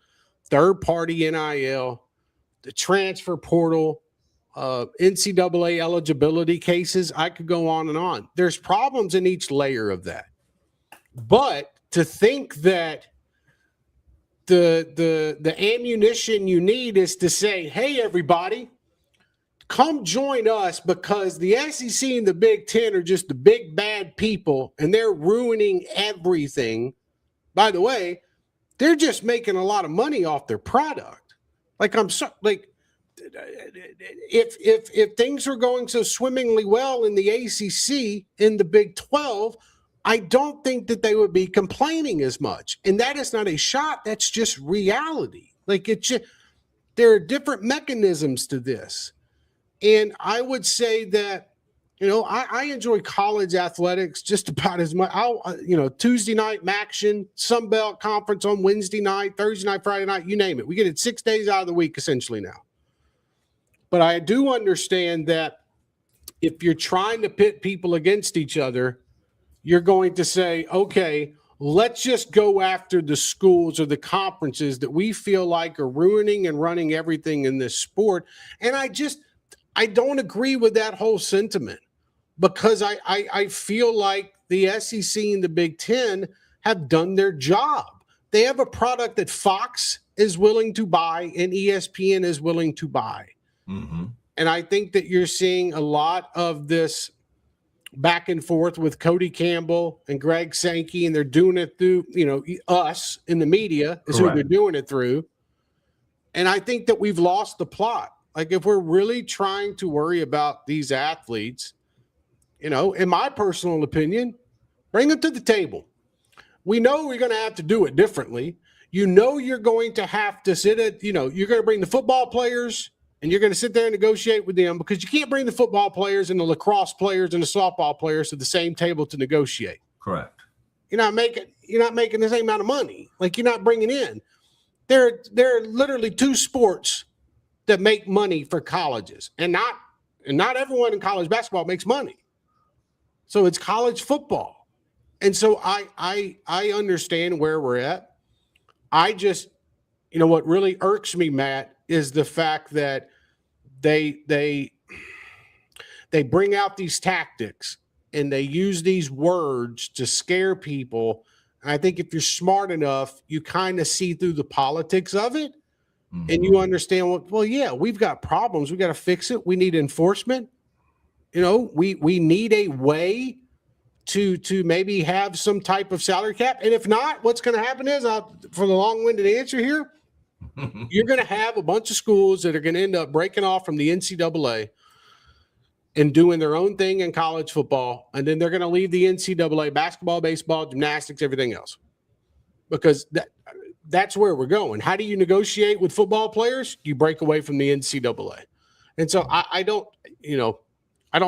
third-party NIL, the transfer portal, NCAA eligibility cases, I could go on and on. There's problems in each layer of that. But to think that the ammunition you need is to say, hey, everybody, come join us because the SEC and the Big Ten are just the big bad people and they're ruining everything. By the way, they're just making a lot of money off their product. If things are going so swimmingly well in the ACC, in the Big 12, I don't think that they would be complaining as much. And that is not a shot. That's just reality. There are different mechanisms to this. And I would say that, I enjoy college athletics just about as much. Tuesday night action, Sun Belt Conference on Wednesday night, Thursday night, Friday night, you name it. We get it 6 days out of the week essentially now. But I do understand that if you're trying to pit people against each other, you're going to say, okay, let's just go after the schools or the conferences that we feel like are ruining and running everything in this sport. And I don't agree with that whole sentiment because I feel like the SEC and the Big Ten have done their job. they have a product that Fox is willing to buy and ESPN is willing to buy. Mm-hmm. And I think that you're seeing a lot of this back and forth with Cody Campbell and Greg Sankey, and they're doing it through, us in the media is Correct. who they're doing it through. And I think that we've lost the plot. Like, if we're really trying to worry about these athletes, in my personal opinion, bring them to the table. We know we're going to have to do it differently. You're going to have to sit at, you're going to bring the football players and you're going to sit there and negotiate with them, because you can't bring the football players and the lacrosse players and the softball players to the same table to negotiate. Correct. You're not making the same amount of money. Like, you're not bringing in. There are literally two sports that make money for colleges, and not everyone in college basketball makes money. So it's college football. And so I understand where we're at. I just, what really irks me, Matt, is the fact that they bring out these tactics and they use these words to scare people. And I think if you're smart enough, you kind of see through the politics of it. Mm-hmm. And you understand we've got problems. We got to fix it. We need enforcement. We need a way to maybe have some type of salary cap. And if not, what's going to happen is, for the long-winded answer here, you're going to have a bunch of schools that are going to end up breaking off from the NCAA and doing their own thing in college football. And then they're going to leave the NCAA basketball, baseball, gymnastics, everything else, because that's where we're going. How do you negotiate with football players? You break away from the NCAA. And so I don't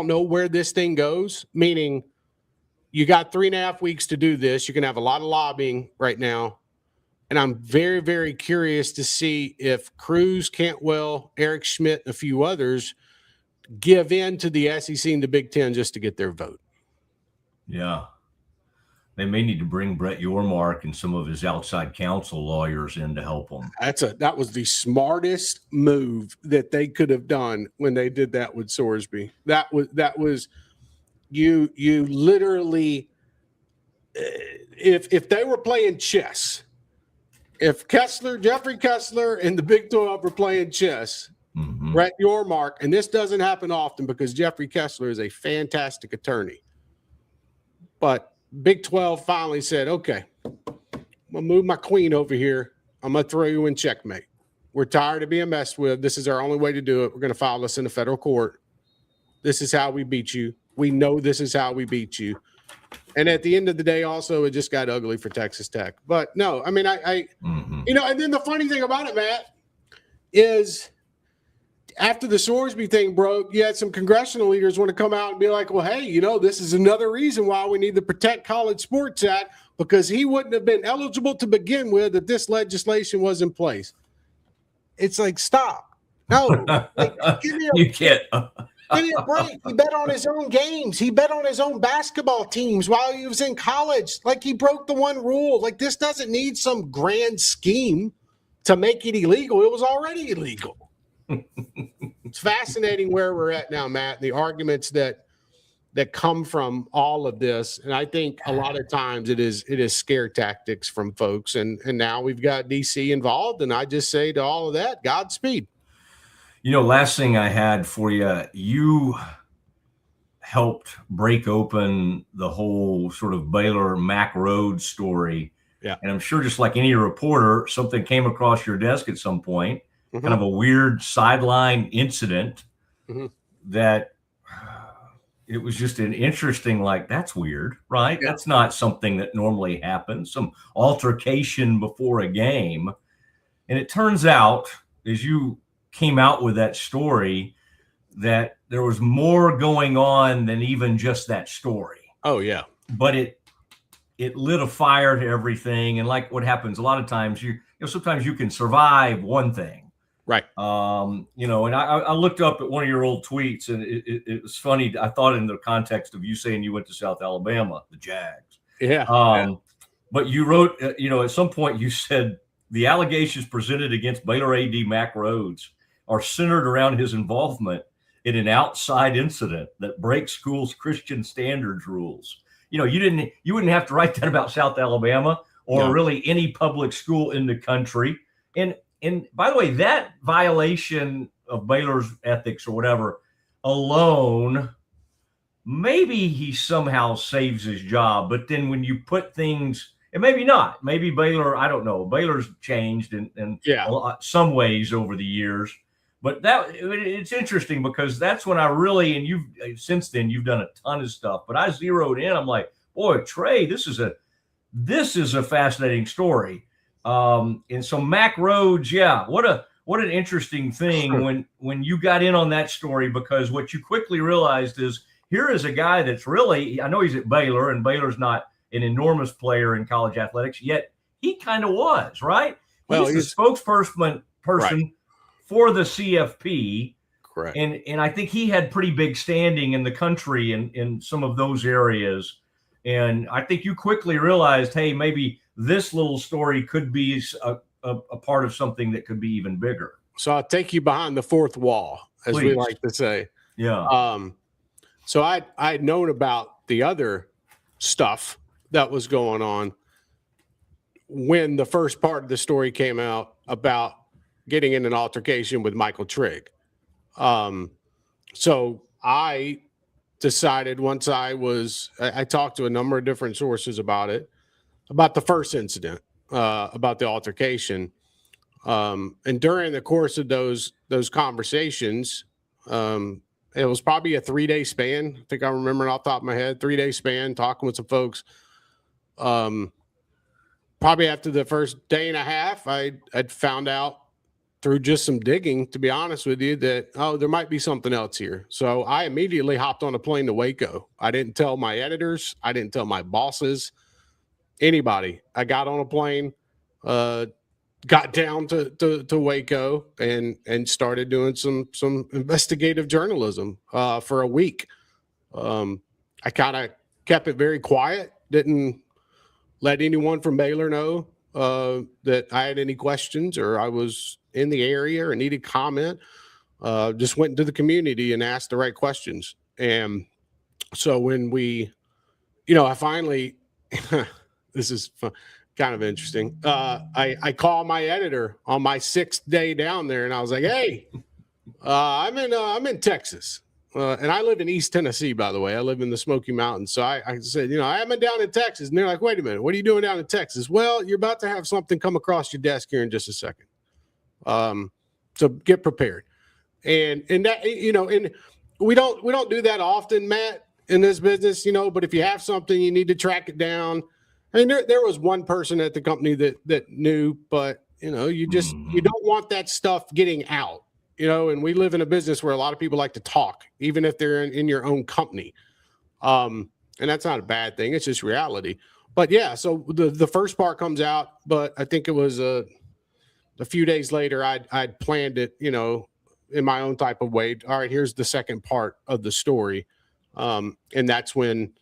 know where this thing goes, meaning you got 3.5 weeks to do this. You're going to have a lot of lobbying right now. And I'm very, very curious to see if Cruz, Cantwell, Eric Schmidt, and a few others give in to the SEC and the Big Ten just to get their vote. Yeah. They may need to bring Brett Yormark and some of his outside counsel lawyers in to help them. That was the smartest move that they could have done when they did that with Sorsby. That was you literally, if they were playing chess, if Jeffrey Kessler and the Big 12 were playing chess, mm-hmm. Brett Yormark, and this doesn't happen often because Jeffrey Kessler is a fantastic attorney, but Big 12 finally said, okay, I'm going to move my queen over here. I'm going to throw you in checkmate. We're tired of being messed with. This is our only way to do it. We're going to file this in the federal court. This is how we beat you. We know this is how we beat you. And at the end of the day, also, it just got ugly for Texas Tech. But no, I mean, mm-hmm. And then the funny thing about it, Matt, is after the Sorsby thing broke, you had some congressional leaders want to come out and be like, well, hey, this is another reason why we need the Protect College Sports Act, because he wouldn't have been eligible to begin with if this legislation was in place. It's like, stop. No. You can't. Give me a break. He bet on his own games. He bet on his own basketball teams while he was in college. Like, he broke the one rule. Like, this doesn't need some grand scheme to make it illegal. It was already illegal. It's fascinating where we're at now, Matt, the arguments that come from all of this. And I think a lot of times it is scare tactics from folks. And now we've got DC involved. And I just say to all of that, Godspeed. Last thing I had for you, you helped break open the whole sort of Baylor Mac Road story. Yeah. And I'm sure, just like any reporter, something came across your desk at some point, mm-hmm. kind of a weird sideline incident mm-hmm. that it was just an interesting, that's weird, right? Yeah. That's not something that normally happens, some altercation before a game. And it turns out, as you came out with that story, that there was more going on than even just that story. Oh, yeah. But it lit a fire to everything. And like what happens a lot of times, sometimes you can survive one thing. Right. And I looked up at one of your old tweets, and it was funny. I thought in the context of you saying you went to South Alabama, the Jags. Yeah. But you wrote, at some point you said the allegations presented against Baylor AD Mac Rhodes are centered around his involvement in an outside incident that breaks schools' Christian standards rules. You wouldn't have to write that about South Alabama. or really any public school in the country. And by the way, that violation of Baylor's ethics or whatever alone, maybe he somehow saves his job. But then when you put things, and maybe not, maybe Baylor, I don't know, Baylor's changed in some ways over the years. But it's interesting because that's when I really, and since then you've done a ton of stuff, but I zeroed in. I'm like, boy, Trey, this is a fascinating story. And so Mack Rhoades, what an interesting thing when you got in on that story, because what you quickly realized is here is a guy that's really, I know he's at Baylor, and Baylor's not an enormous player in college athletics, yet he kind of was, right? Well, he's the spokesperson for the CFP. Correct. And I think he had pretty big standing in the country in some of those areas. And I think you quickly realized, hey, maybe this little story could be a part of something that could be even bigger. So I'll take you behind the fourth wall, as we like to say. Yeah. So I'd known about the other stuff that was going on when the first part of the story came out about getting in an altercation with Michael Trigg. So I decided once I talked to a number of different sources about the first incident, about the altercation. And during the course of those conversations, it was probably a 3-day span. I think I remember it off the top of my head, 3-day span, talking with some folks. Probably after the first day and a half, I'd found out through just some digging, to be honest with you, that, there might be something else here. So I immediately hopped on a plane to Waco. I didn't tell my editors. I didn't tell my bosses, anybody. I got on a plane, got down to Waco and started doing some investigative journalism for a week. I kind of kept it very quiet, didn't let anyone from Baylor know that I had any questions or I was in the area or needed comment. Just went into the community and asked the right questions. And so when I finally, this is fun. Kind of interesting. I called my editor on my 6th day down there, and I was like, "Hey, I'm in Texas, and I live in East Tennessee, by the way. I live in the Smoky Mountains." So I said, I'm down in Texas, and they're like, "Wait a minute, what are you doing down in Texas?" "Well, you're about to have something come across your desk here in just a second. So get prepared." And that and we don't do that often, Matt, in this business, But if you have something, you need to track it down. I mean, there was one person at the company that knew, but you don't want that stuff getting out, and we live in a business where a lot of people like to talk, even if they're in your own company. And that's not a bad thing. It's just reality. But yeah, so the first part comes out, but I think it was a few days later, I'd planned it, in my own type of way. All right, here's the second part of the story. And that's when,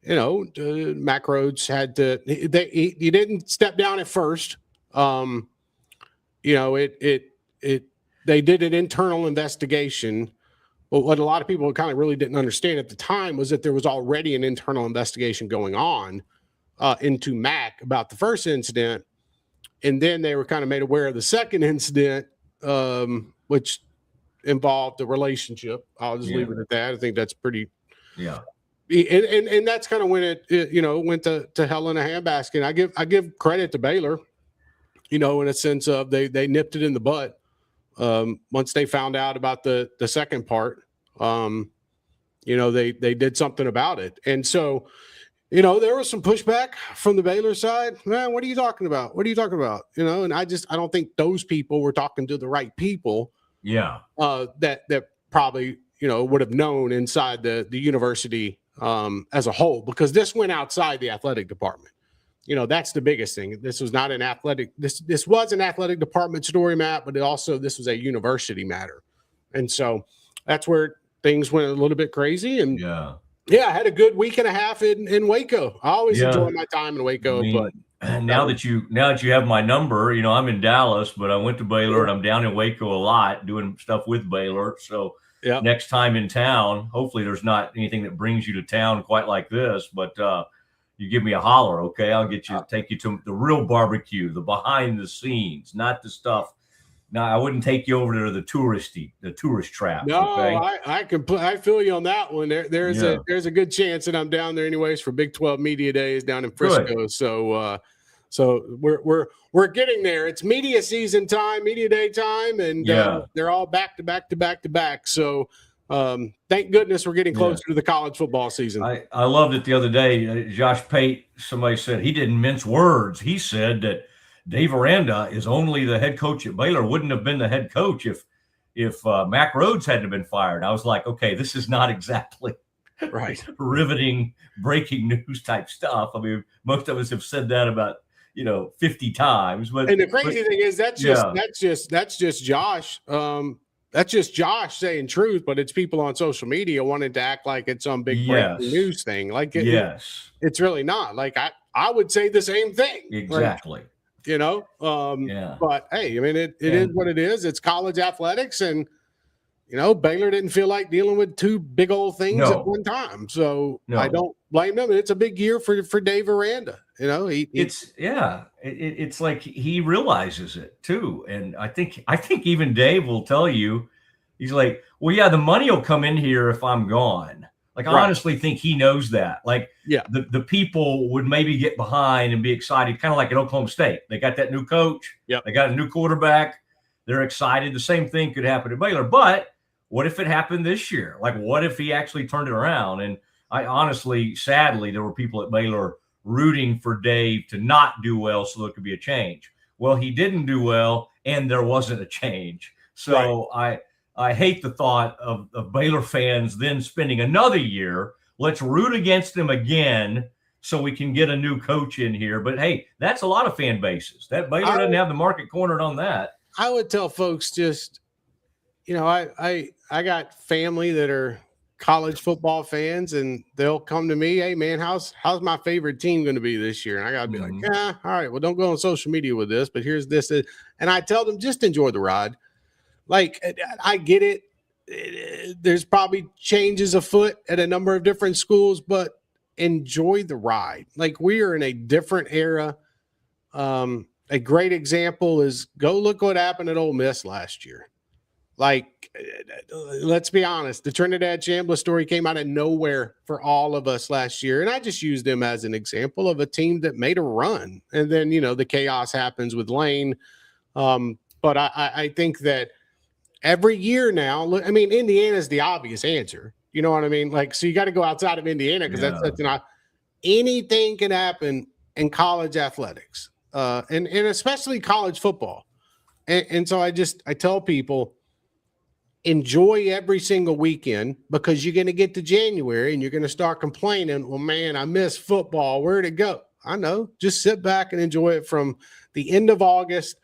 Mack Rhoades had to. He didn't step down at first. They did an internal investigation. But what a lot of people kind of really didn't understand at the time was that there was already an internal investigation going on into Mack about the first incident, and then they were kind of made aware of the second incident, which involved a relationship. I'll just leave it at that. I think that's pretty. Yeah. And that's kind of when it went to hell in a handbasket. I give credit to Baylor, in a sense of they nipped it in the butt once they found out about the second part. They did something about it, and so there was some pushback from the Baylor side. Man, what are you talking about? What are you talking about? And I don't think those people were talking to the right people. Yeah. That probably would have known inside the university as a whole, because this went outside the athletic department. That's the biggest thing. This was not an athletic. This was an athletic department story, Matt, but this was a university matter, and so that's where things went a little bit crazy. And yeah, I had a good week and a half in Waco. I always enjoy my time in Waco. But now that you have my number, I'm in Dallas, but I went to Baylor and I'm down in Waco a lot doing stuff with Baylor. So next time in town, hopefully there's not anything that brings you to town quite like this, but you give me a holler, okay? I'll take you to the real barbecue, the behind the scenes, not the stuff. No, I wouldn't take you over to the tourist trap. No, okay? I feel you on that one. There's a good chance that I'm down there anyways for Big 12 Media Days down in Frisco. Good. So we're getting there. It's media season time, media day time, and they're all back to back. So thank goodness we're getting closer to the college football season. I loved it the other day. Josh Pate, somebody said he didn't mince words. He said that Dave Aranda is only the head coach at Baylor, wouldn't have been the head coach if Mack Rhodes hadn't been fired. I was like, okay, this is not exactly right riveting breaking news type stuff. I mean, most of us have said that about 50 times. But the crazy thing is that's just Josh. That's just Josh saying truth, but it's people on social media wanting to act like it's some big breaking news thing. Like it's really not. Like I would say the same thing. Exactly. But hey, I mean, it is what it is. It's college athletics, and Baylor didn't feel like dealing with two big old things at one time. So I don't blame them. It's a big year for Dave Aranda. It's like he realizes it too, and I think even Dave will tell you, he's like, well, yeah, the money will come in here if I'm gone. Like, I honestly think he knows that. Like, the people would maybe get behind and be excited, kind of like at Oklahoma State. They got that new coach. Yep. They got a new quarterback. They're excited. The same thing could happen to Baylor. But what if it happened this year? Like, what if he actually turned it around? And I honestly, sadly, there were people at Baylor rooting for Dave to not do well so there could be a change. Well, he didn't do well, and there wasn't a change. So I hate the thought of Baylor fans then spending another year. Let's root against them again so we can get a new coach in here. But, hey, that's a lot of fan bases. That Baylor doesn't have the market cornered on that. I would tell folks just, I got family that are college football fans, and they'll come to me, hey, man, how's my favorite team going to be this year? And I got to be like, all right, well, don't go on social media with this, but here's this. And I tell them, just enjoy the ride. Like, I get it. There's probably changes afoot at a number of different schools, but enjoy the ride. Like, we are in a different era. A great example is go look what happened at Ole Miss last year. Like, let's be honest, the Trinidad Chambliss story came out of nowhere for all of us last year. And I just used them as an example of a team that made a run. And then, the chaos happens with Lane. But I think that every year now, I mean, Indiana is the obvious answer. You know what I mean? Like, so you got to go outside of Indiana because that's not anything can happen in college athletics, and especially college football. And so I tell people, enjoy every single weekend, because you're going to get to January and you're going to start complaining, well, man, I miss football. Where'd it go? I know. Just sit back and enjoy it from the end of August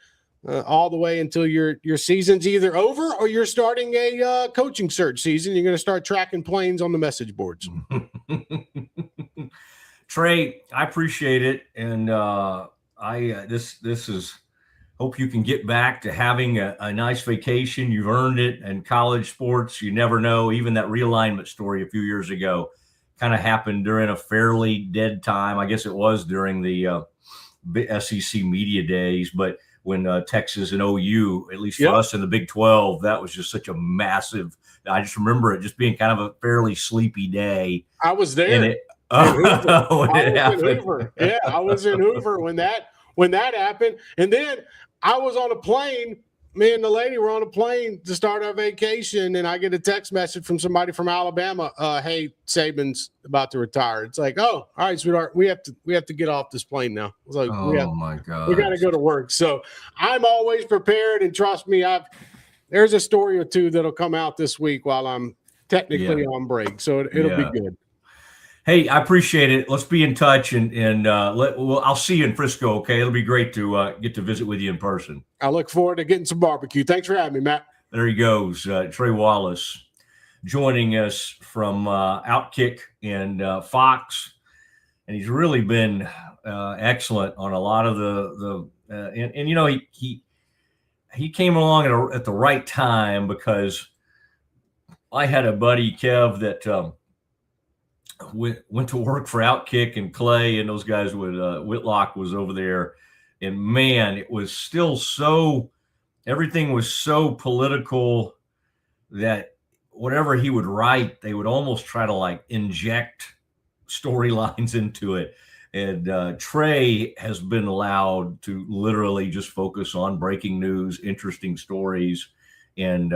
all the way until your season's either over or you're starting a coaching search season. You're going to start tracking planes on the message boards. Trey, I appreciate it. And this is, hope you can get back to having a nice vacation. You've earned it. And college sports, you never know. Even that realignment story a few years ago kind of happened during a fairly dead time. I guess it was during the SEC media days. But when Texas and OU, at least for us in the Big 12, that was just such a massive – I just remember it just being kind of a fairly sleepy day. I was there. I was in Hoover when that happened. And then I was on a plane. Me and the lady were on a plane to start our vacation, and I get a text message from somebody from Alabama. Hey, Saban's about to retire. It's like, oh, all right, sweetheart, we have to get off this plane now. It's like, my God, we got to go to work. So I'm always prepared, and trust me, there's a story or two that'll come out this week while I'm technically on break. So it'll be good. Hey, I appreciate it. Let's be in touch, and I'll see you in Frisco. Okay, it'll be great to get to visit with you in person. I look forward to getting some barbecue. Thanks for having me, Matt. There he goes, Trey Wallace, joining us from Outkick and Fox, and he's really been excellent on a lot of the he came along at the right time, because I had a buddy, Kev, that went to work for Outkick, and Clay and those guys with Whitlock was over there. And man, it was still everything was so political that whatever he would write, they would almost try to like inject storylines into it. And Trey has been allowed to literally just focus on breaking news, interesting stories, and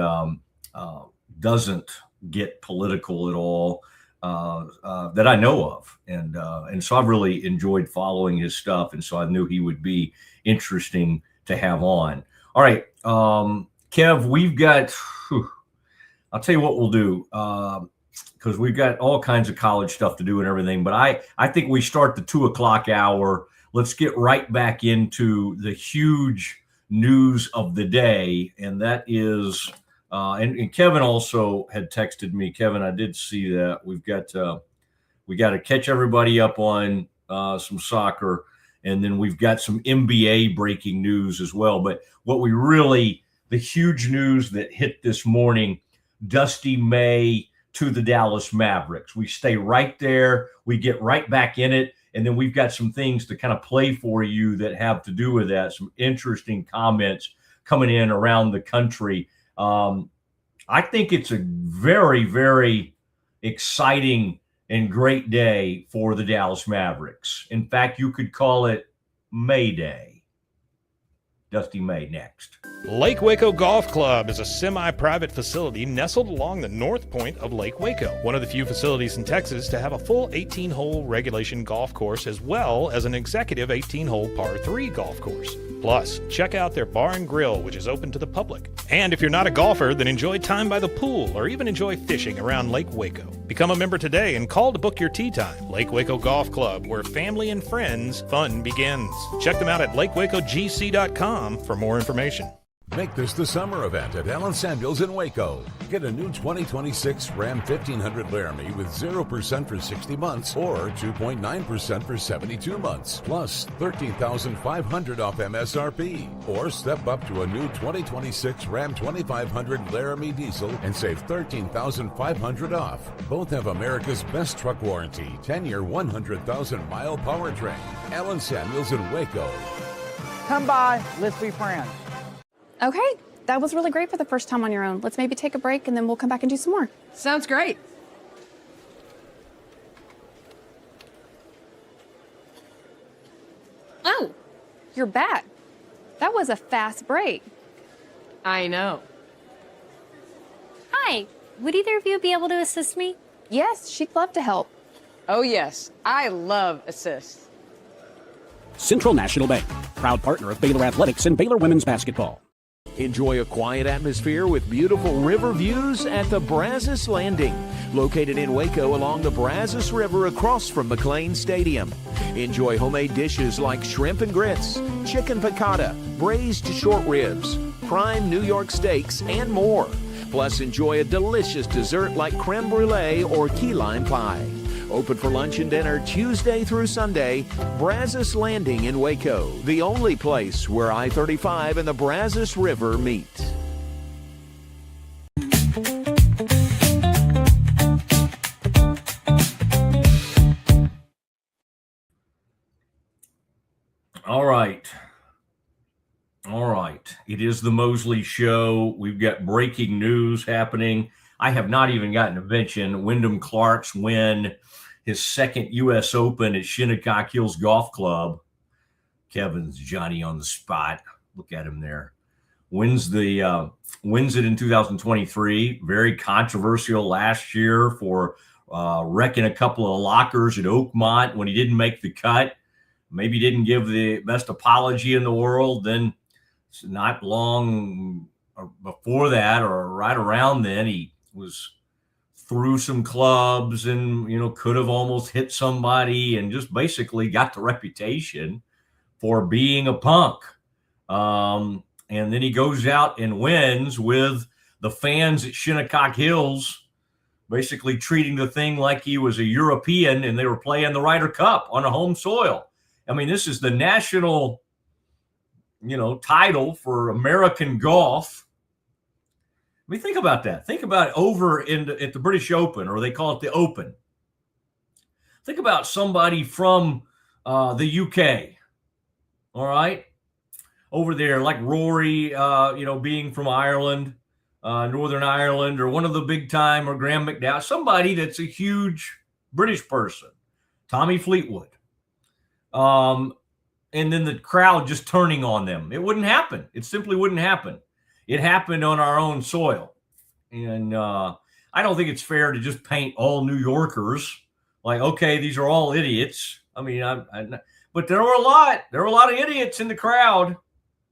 doesn't get political at all that I know of. And so I've really enjoyed following his stuff. And so I knew he would be interesting to have on. All right, Kev, we've got, I'll tell you what we'll do, because we've got all kinds of college stuff to do and everything. But I think we start the 2:00 hour. Let's get right back into the huge news of the day. And that is, and Kevin also had texted me. Kevin, I did see that. We got to catch everybody up on some soccer. And then we've got some NBA breaking news as well. But the huge news that hit this morning, Dusty May to the Dallas Mavericks. We stay right there. We get right back in it. And then we've got some things to kind of play for you that have to do with that. Some interesting comments coming in around the country. I think it's a very, very exciting and great day for the Dallas Mavericks. In fact, you could call it May Day. Dusty May next. Lake Waco Golf Club is a semi-private facility nestled along the north point of Lake Waco, one of the few facilities in Texas to have a full 18-hole regulation golf course as well as an executive 18-hole par 3 golf course. Plus, check out their bar and grill, which is open to the public. And if you're not a golfer, then enjoy time by the pool or even enjoy fishing around Lake Waco. Become a member today and call to book your tee time. Lake Waco Golf Club, where family and friends fun begins. Check them out at lakewacogc.com for more information. Make this the summer event at Allen Samuels in Waco. Get a new 2026 Ram 1500 Laramie with 0% for 60 months or 2.9% for 72 months, plus $13,500 off MSRP. Or step up to a new 2026 Ram 2500 Laramie diesel and save $13,500 off. Both have America's best truck warranty, 10-year, 100,000-mile powertrain. Allen Samuels in Waco. Come by, let's be friends. Okay, that was really great for the first time on your own. Let's maybe take a break and then we'll come back and do some more. Sounds great. Oh, you're back. That was a fast break. I know. Hi, would either of you be able to assist me? Yes, she'd love to help. Oh yes, I love assist. Central National Bank, proud partner of Baylor Athletics and Baylor Women's Basketball. Enjoy a quiet atmosphere with beautiful river views at the Brazos Landing, located in Waco along the Brazos River across from McLean Stadium. Enjoy homemade dishes like shrimp and grits, chicken piccata, braised short ribs, prime New York steaks, and more. Plus, enjoy a delicious dessert like creme brulee or key lime pie. Open for lunch and dinner Tuesday through Sunday. Brazos Landing in Waco, the only place where I-35 and the Brazos River meet. All right. It is the Mosley Show. We've got breaking news happening. I have not even gotten to mention Wyndham Clark's win his second U.S. Open at Shinnecock Hills Golf Club. Kevin's Johnny on the spot. Look at him there. Wins it in 2023. Very controversial last year for wrecking a couple of lockers at Oakmont when he didn't make the cut. Maybe didn't give the best apology in the world. Then not long before that or right around then, he was threw some clubs and, could have almost hit somebody and just basically got the reputation for being a punk. And then he goes out and wins with the fans at Shinnecock Hills, basically treating the thing like he was a European and they were playing the Ryder Cup on a home soil. I mean, this is the national, title for American golf. I mean, think about that. Think about it over at the British Open, or they call it the Open. Think about somebody from the UK, all right, over there, like Rory, being from Ireland, Northern Ireland, or one of the big time, or Graham McDowell, somebody that's a huge British person, Tommy Fleetwood. And then the crowd just turning on them. It wouldn't happen. It simply wouldn't happen. It happened on our own soil. And I don't think it's fair to just paint all New Yorkers like, okay, these are all idiots. I mean, but there were a lot of idiots in the crowd,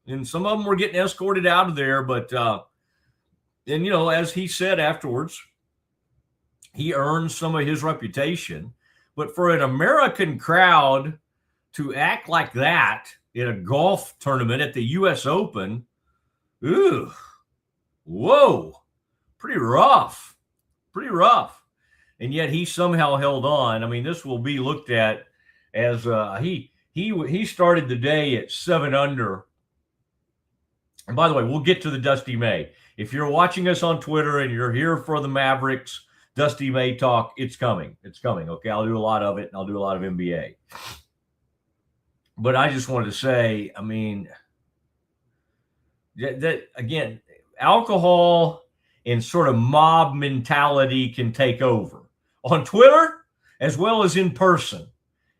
and some of them were getting escorted out of there. But, and, as he said afterwards, he earned some of his reputation. But for an American crowd to act like that in a golf tournament at the U.S. Open, ooh, whoa, pretty rough. And yet he somehow held on. I mean, this will be looked at as he started the day at 7 under. And by the way, we'll get to the Dusty May. If you're watching us on Twitter and you're here for the Mavericks Dusty May talk, it's coming. Okay, I'll do a lot of it, and I'll do a lot of NBA. But I just wanted to say, I mean, that again, alcohol and sort of mob mentality can take over on Twitter as well as in person.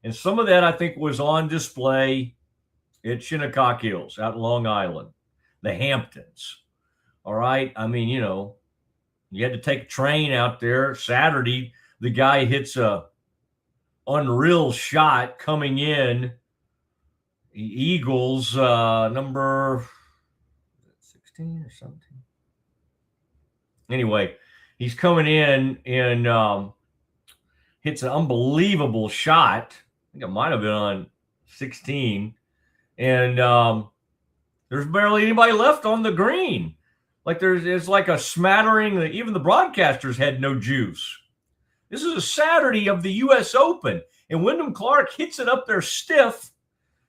And some of that, I think, was on display at Shinnecock Hills out in Long Island, the Hamptons. All right. I mean, you had to take a train out there. Saturday, the guy hits a unreal shot coming in. Eagles, number 16 or 17. Anyway, he's coming in and hits an unbelievable shot. I think it might have been on 16. And there's barely anybody left on the green. Like it's like a smattering. Even the broadcasters had no juice. This is a Saturday of the U.S. Open. And Wyndham Clark hits it up there stiff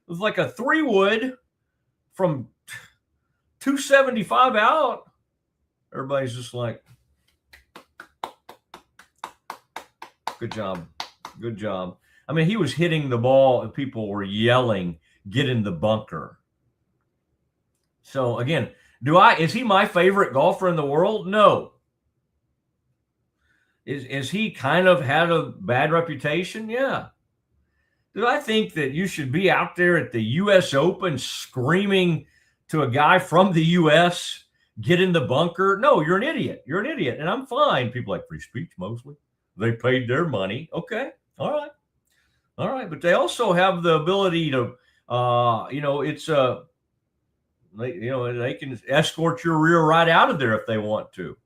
with like a 3-wood from 275 out. Everybody's just like, good job. I mean, he was hitting the ball and people were yelling, get in the bunker. So again, is he my favorite golfer in the world? No. Is he kind of had a bad reputation? Yeah. Do I think that you should be out there at the U.S. Open screaming to a guy from the U.S., get in the bunker? No, you're an idiot. And I'm fine. People like free speech, Mosley. They paid their money. Okay. All right. But they also have the ability to, they can escort your rear right out of there if they want to.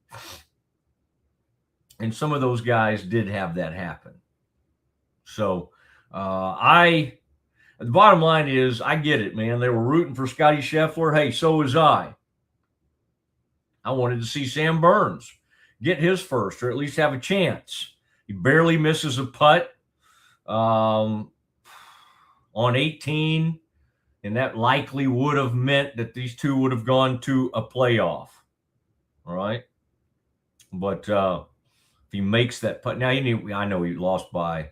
And some of those guys did have that happen. So the bottom line is, I get it, man. They were rooting for Scotty Scheffler. Hey, so was I. I wanted to see Sam Burns get his first, or at least have a chance. He barely misses a putt on 18, and that likely would have meant that these two would have gone to a playoff. All right. But if he makes that putt, now I know he lost by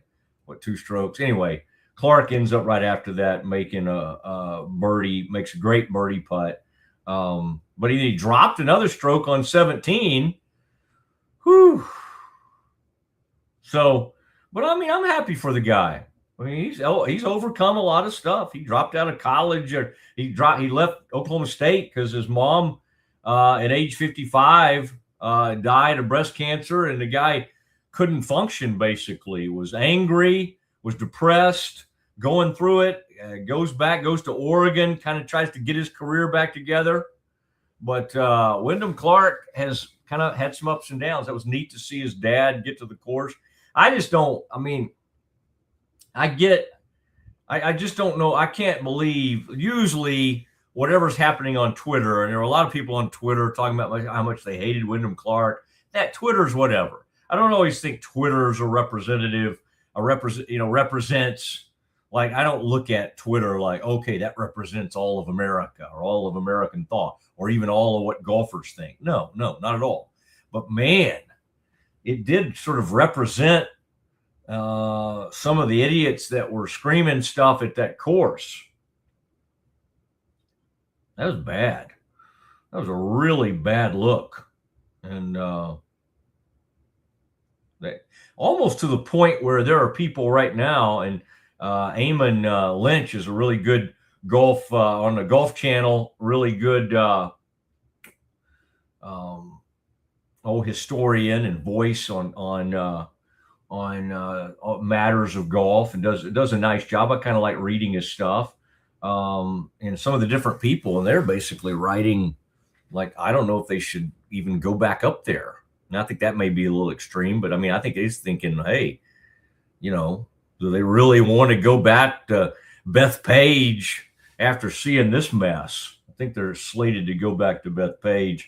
2 strokes. Anyway, Clark ends up right after that making a birdie, makes a great birdie putt. But he dropped another stroke on 17. Whew. So, but I mean, I'm happy for the guy. I mean, he's overcome a lot of stuff. He dropped out of college, or he left Oklahoma State because his mom, at age 55, died of breast cancer, and the guy couldn't function. Basically, was angry, was depressed, going through it. Goes to Oregon, kind of tries to get his career back together. But Wyndham Clark has kind of had some ups and downs. That was neat to see his dad get to the course. I just don't know. I can't believe, usually whatever's happening on Twitter, and there are a lot of people on Twitter talking about how much they hated Wyndham Clark. That Twitter's whatever. I don't always think Twitter's represents. Like, I don't look at Twitter like, okay, that represents all of America or all of American thought or even all of what golfers think. No, not at all. But man, it did sort of represent some of the idiots that were screaming stuff at that course. That was bad. That was a really bad look. And almost to the point where there are people right now, and Eamon Lynch is a really good golf on the Golf Channel, really good historian and voice on matters of golf, and does a nice job. I kind of like reading his stuff, and some of the different people, and they're basically writing like, I don't know if they should even go back up there. And I think that may be a little extreme, but I mean, I think he's thinking, hey, do they really want to go back to Bethpage after seeing this mess? I think they're slated to go back to Bethpage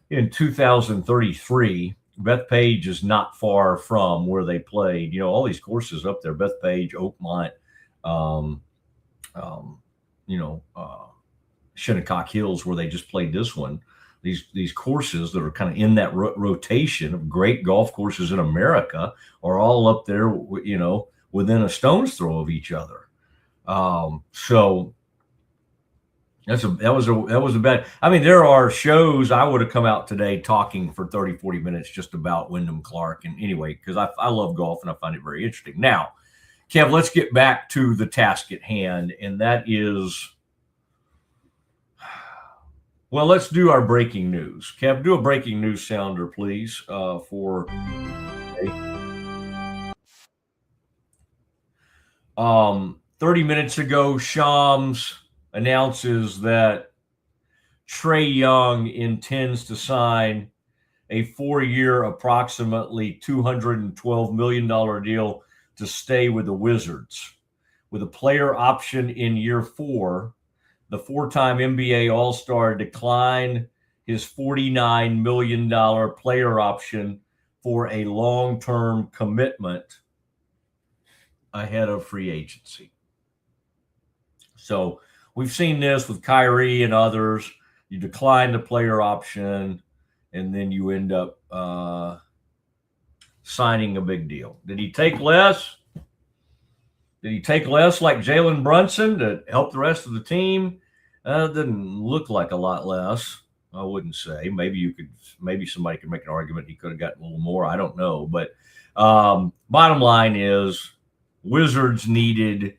in 2033. Bethpage is not far from where they played. All these courses up there, Bethpage, Oakmont, Shinnecock Hills, where they just played this one. These courses that are kind of in that rotation of great golf courses in America are all up there, within a stone's throw of each other. So that was a bad. I mean, there are shows I would have come out today talking for 30, 40 minutes just about Wyndham Clark. And anyway, because I love golf and I find it very interesting. Now, Kev, let's get back to the task at hand, and that is, well, let's do our breaking news. Kev, do a breaking news sounder, please, for 30 minutes ago, Shams announces that Trey Young intends to sign a 4-year, approximately $212 million deal to stay with the Wizards. With a player option in year 4, the 4-time NBA All-Star declined his $49 million player option for a long-term commitment ahead of free agency. So we've seen this with Kyrie and others. You decline the player option, and then you end up signing a big deal. Did he take less? Did he take less like Jalen Brunson to help the rest of the team? It didn't look like a lot less, I wouldn't say. Maybe somebody could make an argument he could have gotten a little more. I don't know. But bottom line is, Wizards needed,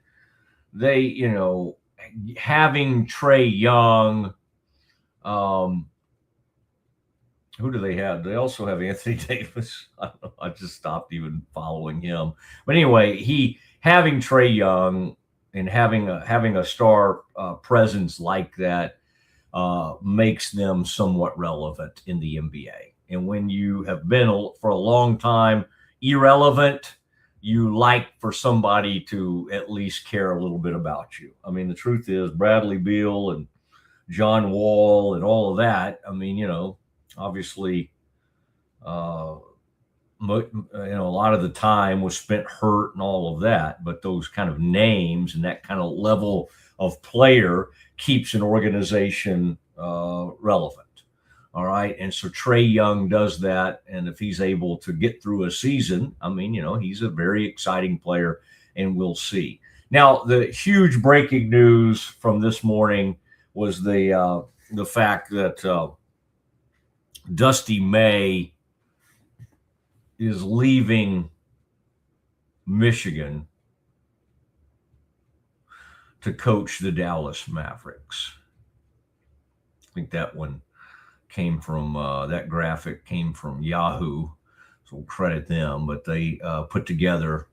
having Trey Young. Who do they have? They also have Anthony Davis. I don't know. I just stopped even following him. But anyway, having Trey Young and having a star presence like that makes them somewhat relevant in the NBA. And when you have been for a long time irrelevant, you like for somebody to at least care a little bit about you. I mean, the truth is, Bradley Beal and John Wall and all of that, I mean, obviously, a lot of the time was spent hurt and all of that, but those kind of names and that kind of level of player keeps an organization relevant. All right. And so Trey Young does that. And if he's able to get through a season, I mean, he's a very exciting player, and we'll see. Now, the huge breaking news from this morning was the fact that Dusty May is leaving Michigan to coach the Dallas Mavericks. I think that one came from that graphic came from Yahoo, so we'll credit them. But they put together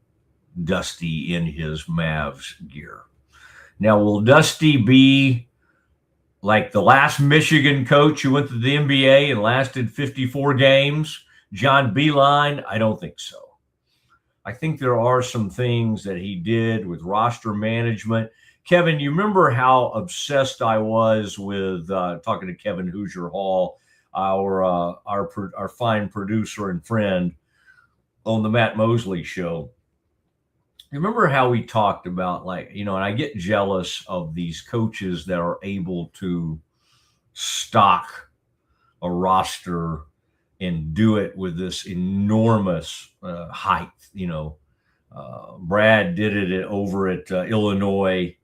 Dusty in his Mavs gear. Now, will Dusty be like the last Michigan coach who went to the NBA and lasted 54 games, John Beilein? I don't think so. I think there are some things that he did with roster management. Kevin, you remember how obsessed I was with talking to Kevin Hoosier Hall, our fine producer and friend on the Matt Mosley show. You remember how we talked about, and I get jealous of these coaches that are able to stock a roster and do it with this enormous height, Brad did it over at Illinois.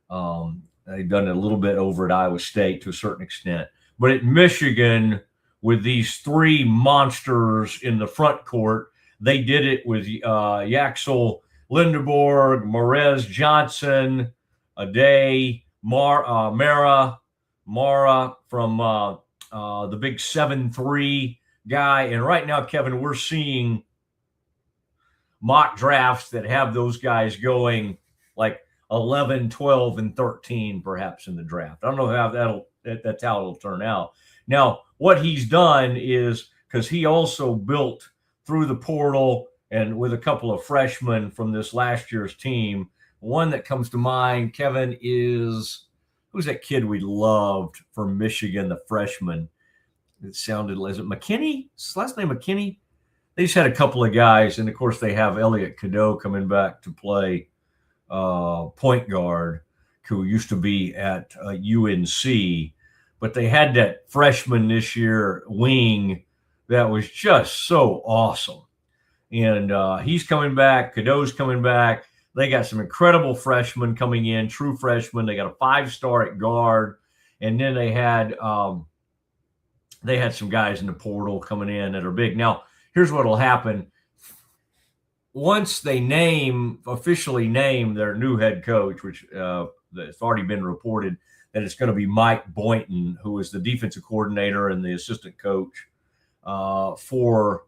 They've done it a little bit over at Iowa State to a certain extent. But at Michigan, with these three monsters in the front court, they did it with Yaxel Lindeborg, Morez Johnson, Ade, Mara from the big 7-3 guy. And right now, Kevin, we're seeing mock drafts that have those guys going like 11, 12, and 13 perhaps in the draft. I don't know how that's how it'll turn out. Now, what he's done is, because he also built through the portal and with a couple of freshmen from this last year's team, one that comes to mind, Kevin, is who's that kid we loved from Michigan, the freshman? It sounded, is it McKinney? Is his last name McKinney? They just had a couple of guys, and of course they have Elliot Cadeau coming back to play point guard, who used to be at UNC, but they had that freshman this year wing that was just so awesome. And he's coming back. Cadeau's coming back. They got some incredible freshmen coming in, true freshmen. They got a 5-star at guard, and then they had some guys in the portal coming in that are big. Now, here's what will happen. Once they officially name their new head coach, which it's already been reported that it's going to be Mike Boynton, who is the defensive coordinator and the assistant coach for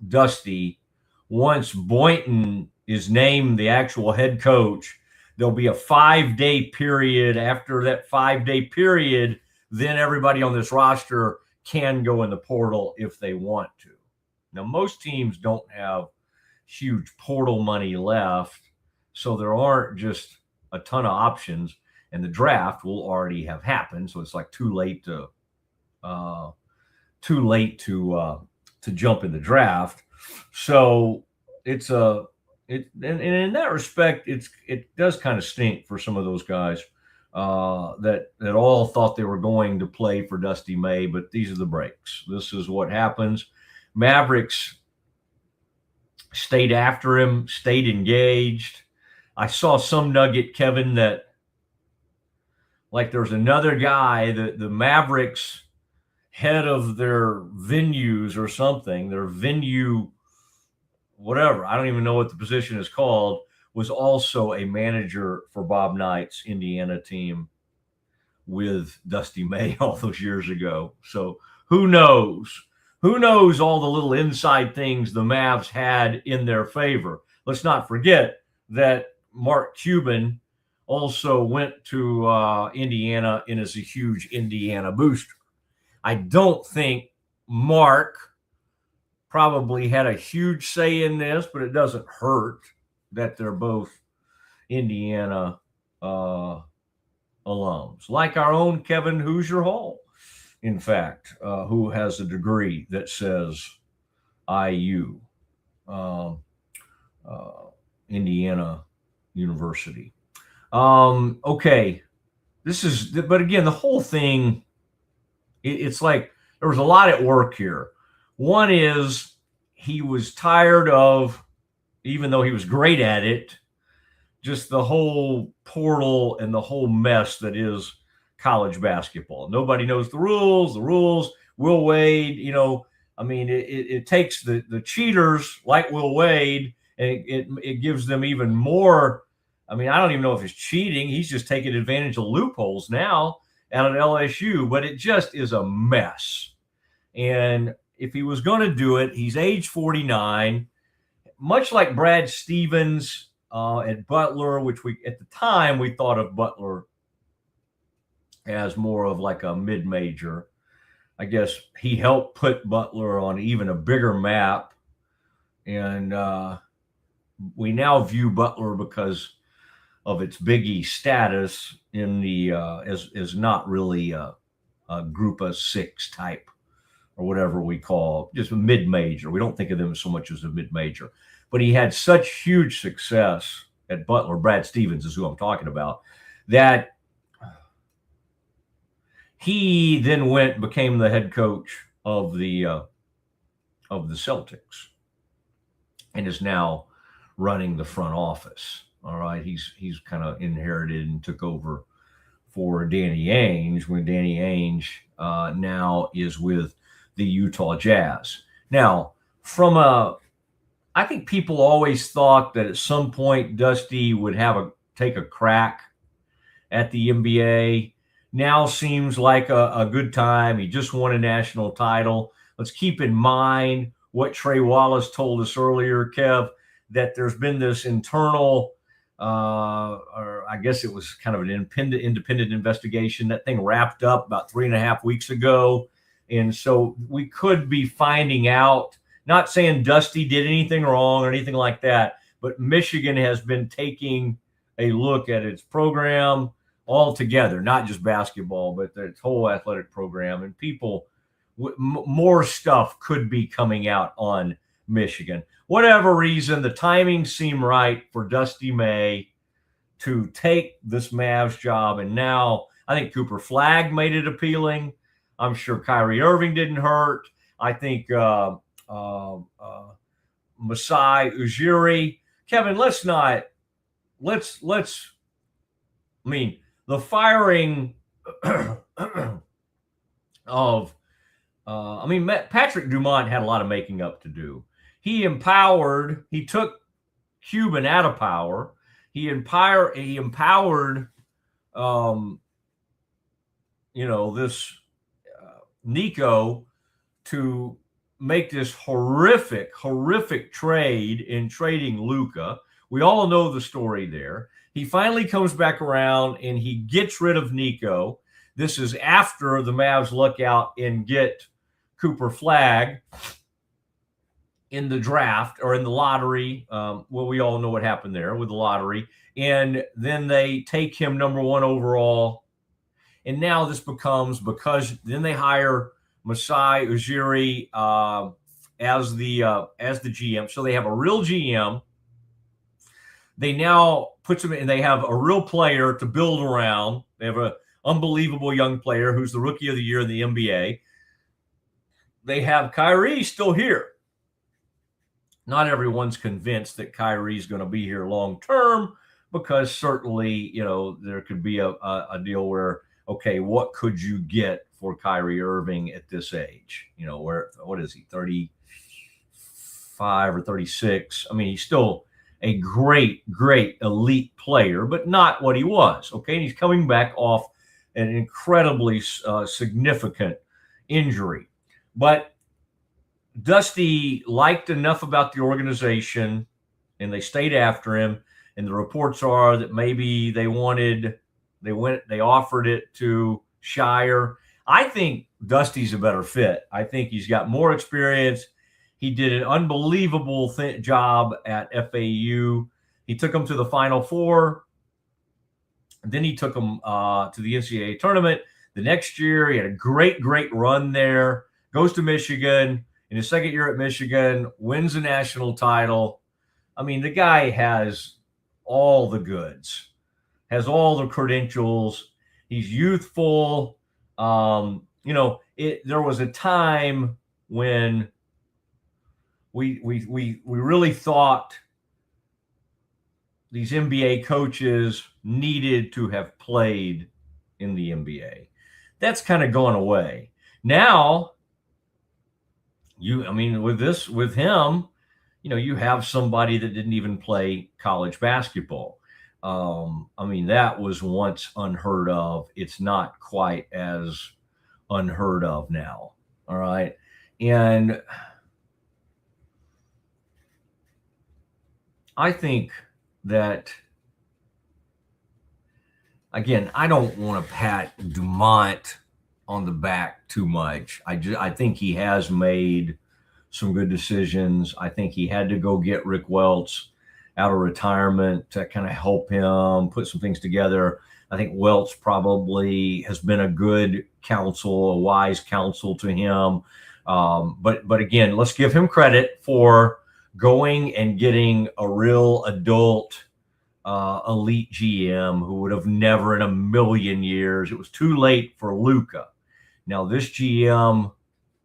Dusty. Once Boynton is named the actual head coach, there'll be a 5-day period. After that 5-day period, then everybody on this roster can go in the portal if they want to. Now, most teams don't have huge portal money left, so there aren't just a ton of options, and the draft will already have happened. So it's like too late to jump in the draft. So and in that respect, it does kind of stink for some of those guys that all thought they were going to play for Dusty May, but these are the breaks. This is what happens. Mavericks stayed after him, stayed engaged. I saw some nugget, Kevin, that like there's another guy, the Mavericks head of their venues or something, their venue, whatever, I don't even know what the position is called, was also a manager for Bob Knight's Indiana team with Dusty May all those years ago. So who knows? Who knows all the little inside things the Mavs had in their favor? Let's not forget that Mark Cuban also went to Indiana and is a huge Indiana booster. I don't think Mark probably had a huge say in this, but it doesn't hurt that they're both Indiana alums, like our own Kevin Hoosier Hall, in fact, who has a degree that says IU, Indiana University. Okay, but again, the whole thing, it's like there was a lot at work here. One is he was tired of, even though he was great at it, just the whole portal and the whole mess that is college basketball. Nobody knows the rules. Will Wade, it takes the cheaters like Will Wade, and it gives them even more. I mean, I don't even know if it's cheating. He's just taking advantage of loopholes now out at LSU, but it just is a mess. And if he was going to do it, he's age 49, much like Brad Stevens at Butler, which at the time we thought of Butler as more of like a mid-major. I guess he helped put Butler on even a bigger map. And we now view Butler, because of its Big East status, in the as not really a Group of 6 type, or whatever we call, just a mid-major. We don't think of them so much as a mid-major. But he had such huge success at Butler, Brad Stevens is who I'm talking about, that he then became the head coach of the Celtics, and is now running the front office. All right, he's kind of inherited and took over for Danny Ainge when Danny Ainge now is with the Utah Jazz. Now, I think people always thought that at some point Dusty would take a crack at the NBA. Now seems like a good time. He just won a national title. Let's keep in mind what Trey Wallace told us earlier, Kev, that there's been this internal, or I guess it was kind of an independent investigation. That thing wrapped up about 3.5 weeks ago. And so we could be finding out, not saying Dusty did anything wrong or anything like that, but Michigan has been taking a look at its program altogether, not just basketball, but its whole athletic program. And more stuff could be coming out on Michigan. Whatever reason, the timing seemed right for Dusty May to take this Mavs job. And now I think Cooper Flagg made it appealing. I'm sure Kyrie Irving didn't hurt. I think Masai Ujiri. Kevin, the firing of Patrick Dumont had a lot of making up to do. He took Cuban out of power. He empowered this Nico to make this horrific trade in trading Luka. We all know the story there. He finally comes back around and he gets rid of Nico. This is after the Mavs luck out and get Cooper Flagg in the draft or in the lottery. We all know what happened there with the lottery. And then they take him number 1 overall. And now this becomes, because then they hire Masai Ujiri as the GM. So they have a real GM. They now put him in, they have a real player to build around. They have an unbelievable young player who's the rookie of the year in the NBA. They have Kyrie still here. Not everyone's convinced that Kyrie's going to be here long term, because certainly, there could be a deal where, okay, what could you get for Kyrie Irving at this age? What is he, 35 or 36? I mean, he's still a great elite player, but not what he was. Okay, and he's coming back off an incredibly significant injury. But Dusty liked enough about the organization, and they stayed after him. And the reports are that maybe they offered it to Shire. I think Dusty's a better fit. I think he's got more experience. He did an unbelievable job at FAU. He took them to the Final Four. Then he took them to the NCAA tournament. The next year, he had a great run there. Goes to Michigan. In his second year at Michigan, wins a national title. I mean, the guy has all the goods, has all the credentials. He's youthful. There was a time when we really thought these NBA coaches needed to have played in the NBA. That's kind of gone away. Now, with him, you have somebody that didn't even play college basketball. That was once unheard of. It's not quite as unheard of now. All right. And I think that, again, I don't want to pat Dumont on the back too much. I think he has made some good decisions. I think he had to go get Rick Welts out of retirement to kind of help him put some things together. I think Welts probably has been a good counsel, a wise counsel to him. But again, let's give him credit for going and getting a real adult elite GM who would have never in a million years. It was too late for Luka. Now this GM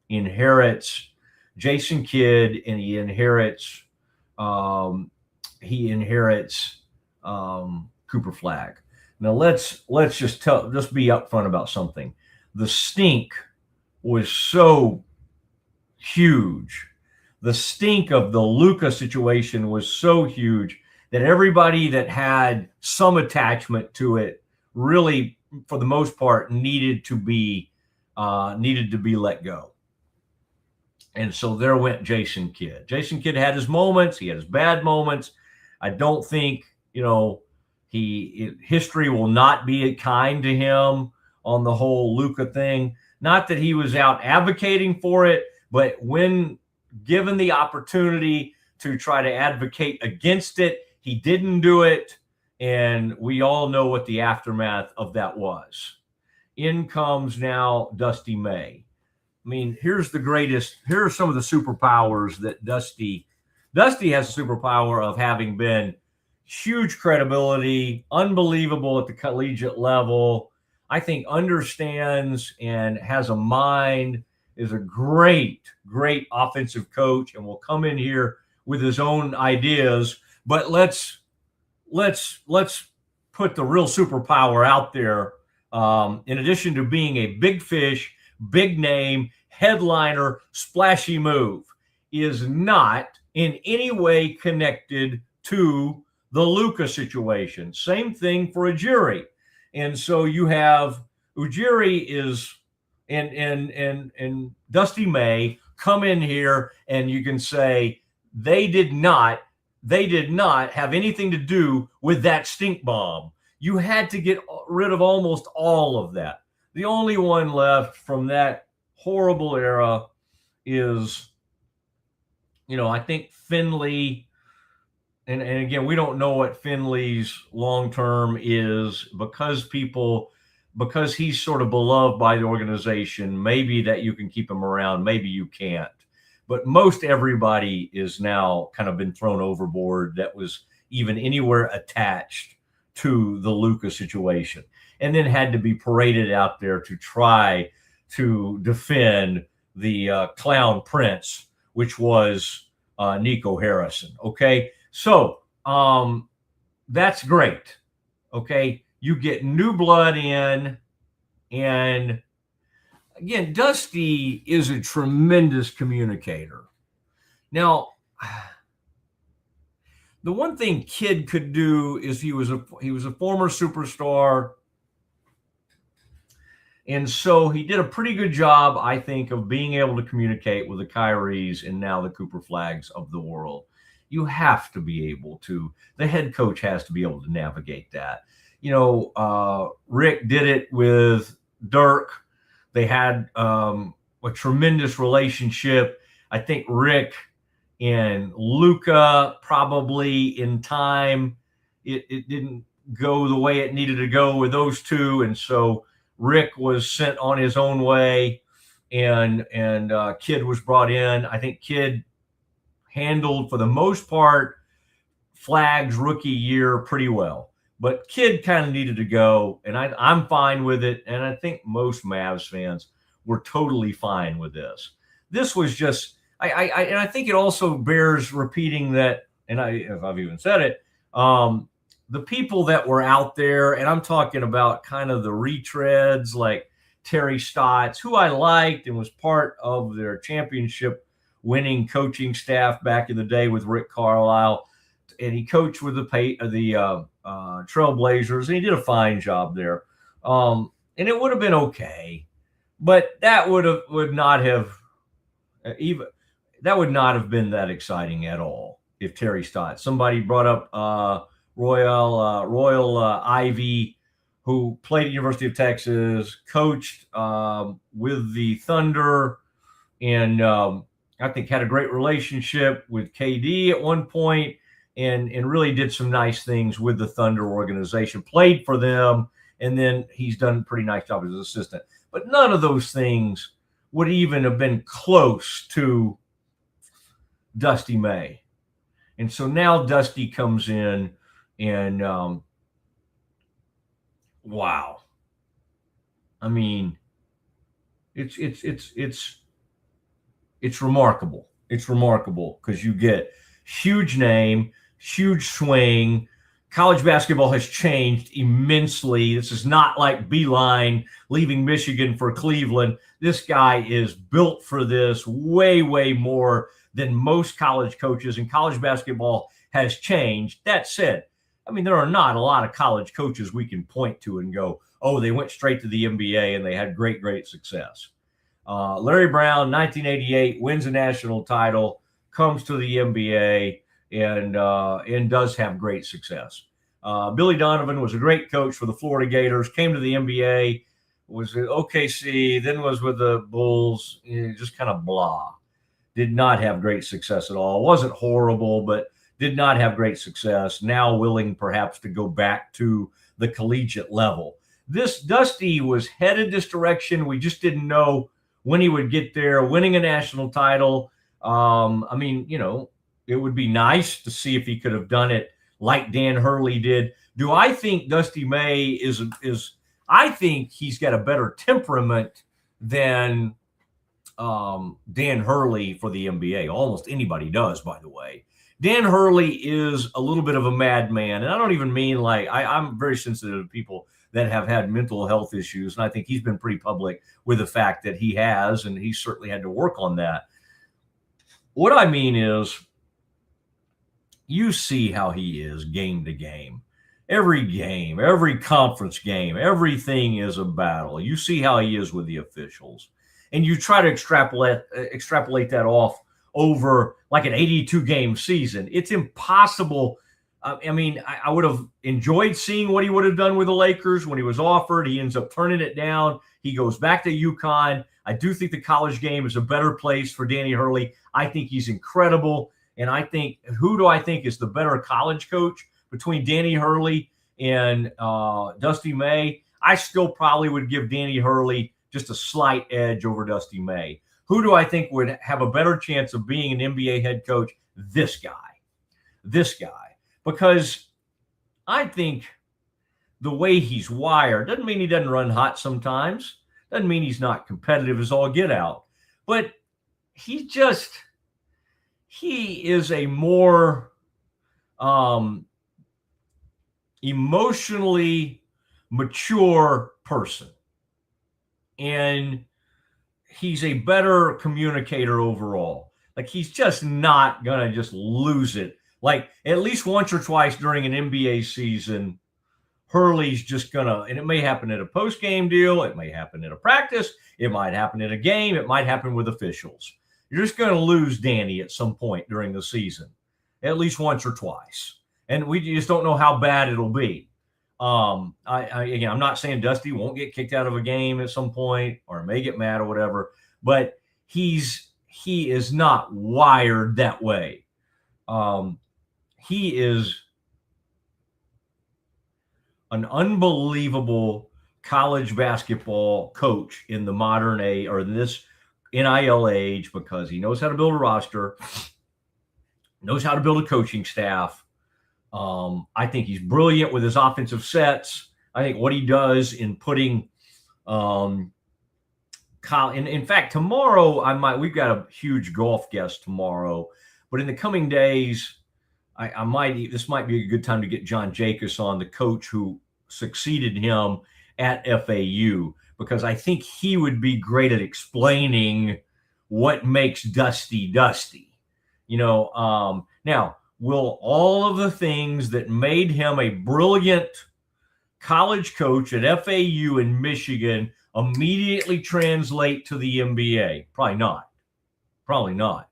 inherits Jason Kidd, and he inherits he inherits Cooper Flagg. Now let's just be upfront about something. The stink was so huge. The stink of the Luca situation was so huge that everybody that had some attachment to it really, for the most part, needed to be let go. And so there went Jason Kidd. Jason Kidd had his moments. He had his bad moments. I don't think, history will not be kind to him on the whole Luca thing. Not that he was out advocating for it, but when given the opportunity to try to advocate against it, he didn't do it. And we all know what the aftermath of that was. In comes now Dusty May. I mean, here are some of the superpowers that Dusty has the superpower of having been huge credibility, unbelievable at the collegiate level. I think understands and has a mind, is a great offensive coach, and will come in here with his own ideas. But let's put the real superpower out there. In addition to being a big fish, big name, headliner, splashy move, is not in any way connected to the Luca situation. Same thing for Ujiri. And so you have Ujiri and Dusty May come in here, and you can say they did not have anything to do with that stink bomb. You had to get rid of almost all of that. The only one left from that horrible era is, I think Finley. And again, we don't know what Finley's long-term is because he's sort of beloved by the organization. Maybe that you can keep him around. Maybe you can't. But most everybody is now kind of been thrown overboard that was even anywhere attached to the Luca situation, and then had to be paraded out there to try to defend the clown prince, which was Nico Harrison. Okay. So that's great. Okay. You get new blood in, and again, Dusty is a tremendous communicator. Now, the one thing Kidd could do is he was a former superstar. And so he did a pretty good job, I think, of being able to communicate with the Kyries and now the Cooper Flaggs of the world. You have to be able to. The head coach has to be able to navigate that. Rick did it with Dirk. They had a tremendous relationship. I think Rick and Luca probably in time, it didn't go the way it needed to go with those two. And so Rick was sent on his own way, and Kidd was brought in. I think Kidd handled, for the most part, Flagg's rookie year pretty well. But Kidd kind of needed to go, and I'm fine with it. And I think most Mavs fans were totally fine with this. This was just, I think it also bears repeating that, and if I've even said it, the people that were out there, and I'm talking about kind of the retreads like Terry Stotts, who I liked and was part of their championship winning coaching staff back in the day with Rick Carlisle, and he coached with the Trailblazers, and he did a fine job there. And it would have been okay, but that would not have been that exciting at all if Terry Stotts. Somebody brought up Royal Ivy, who played at the University of Texas, coached with the Thunder, and I think had a great relationship with KD at one point, and really did some nice things with the Thunder organization, played for them, and then he's done a pretty nice job as an assistant. But none of those things would even have been close to Dusty May. And so now Dusty comes in, and wow. I mean, it's remarkable. It's remarkable because you get huge name, huge swing. College basketball has changed immensely. This is not like Beeline leaving Michigan for Cleveland. This guy is built for this way, way more than most college coaches, and college basketball has changed. That said, I mean, there are not a lot of college coaches we can point to and go, oh, they went straight to the NBA and they had great, great success. Larry Brown, 1988, wins a national title, comes to the NBA, and does have great success. Billy Donovan was a great coach for the Florida Gators, came to the NBA, was at OKC, then was with the Bulls, just kind of blah. Did not have great success at all. Wasn't horrible, but did not have great success. Now willing perhaps to go back to the collegiate level. This Dusty was headed this direction. We just didn't know when he would get there, winning a national title. I mean, it would be nice to see if he could have done it like Dan Hurley did. Do I think Dusty May is I think he's got a better temperament than Dan Hurley for the NBA. Almost anybody does, by the way. Dan Hurley is a little bit of a madman, and I don't even mean like I'm very sensitive to people that have had mental health issues, and I think he's been pretty public with the fact that he has, and he certainly had to work on that. What I mean is, you see how he is game to game. Every game, every conference game, everything is a battle. You see how he is with the officials. And you try to extrapolate that off over like an 82-game season. It's impossible. I mean, I would have enjoyed seeing what he would have done with the Lakers when he was offered. He ends up turning it down. He goes back to UConn. I do think the college game is a better place for Danny Hurley. I think he's incredible. And I think, who do I think is the better college coach between Danny Hurley and Dusty May? I still probably would give Danny Hurley just a slight edge over Dusty May. Who do I think would have a better chance of being an NBA head coach? This guy. Because I think the way he's wired doesn't mean he doesn't run hot sometimes. Doesn't mean he's not competitive as all get out. But he is a more emotionally mature person. And he's a better communicator overall. Like, he's just not going to just lose it. Like, at least once or twice during an NBA season, Hurley's just going to, and it may happen at a post-game deal. It may happen at a practice. It might happen at a game. It might happen with officials. You're just going to lose Danny at some point during the season, at least once or twice. And we just don't know how bad it'll be. Again, I'm not saying Dusty won't get kicked out of a game at some point or may get mad or whatever, but he is not wired that way. He is an unbelievable college basketball coach in the modern age, or in this NIL age, because he knows how to build a roster, knows how to build a coaching staff. I think he's brilliant with his offensive sets. I think what he does in putting, in fact, tomorrow we've got a huge golf guest tomorrow, but in the coming days, this might be a good time to get John Jacobs on, the coach who succeeded him at FAU, because I think he would be great at explaining what makes Dusty Dusty. Now, will all of the things that made him a brilliant college coach at FAU in Michigan immediately translate to the NBA? Probably not.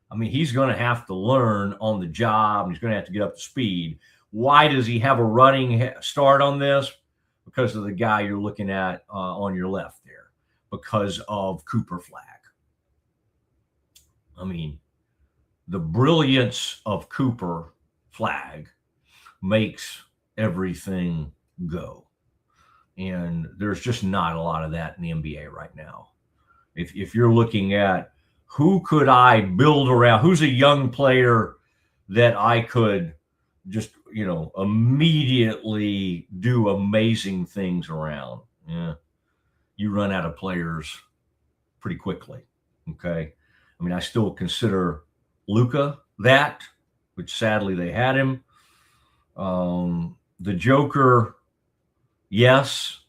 I mean, he's going to have to learn on the job, and he's going to have to get up to speed. Why does he have a running start on this? Because of the guy you're looking at on your left there, because of Cooper Flagg. I mean, the brilliance of Cooper Flagg makes everything go. And there's just not a lot of that in the NBA right now. If you're looking at who could I build around, who's a young player that I could just, immediately do amazing things around, you run out of players pretty quickly. Okay. I mean, I still consider Luka that, which sadly they had him. The Joker, yes,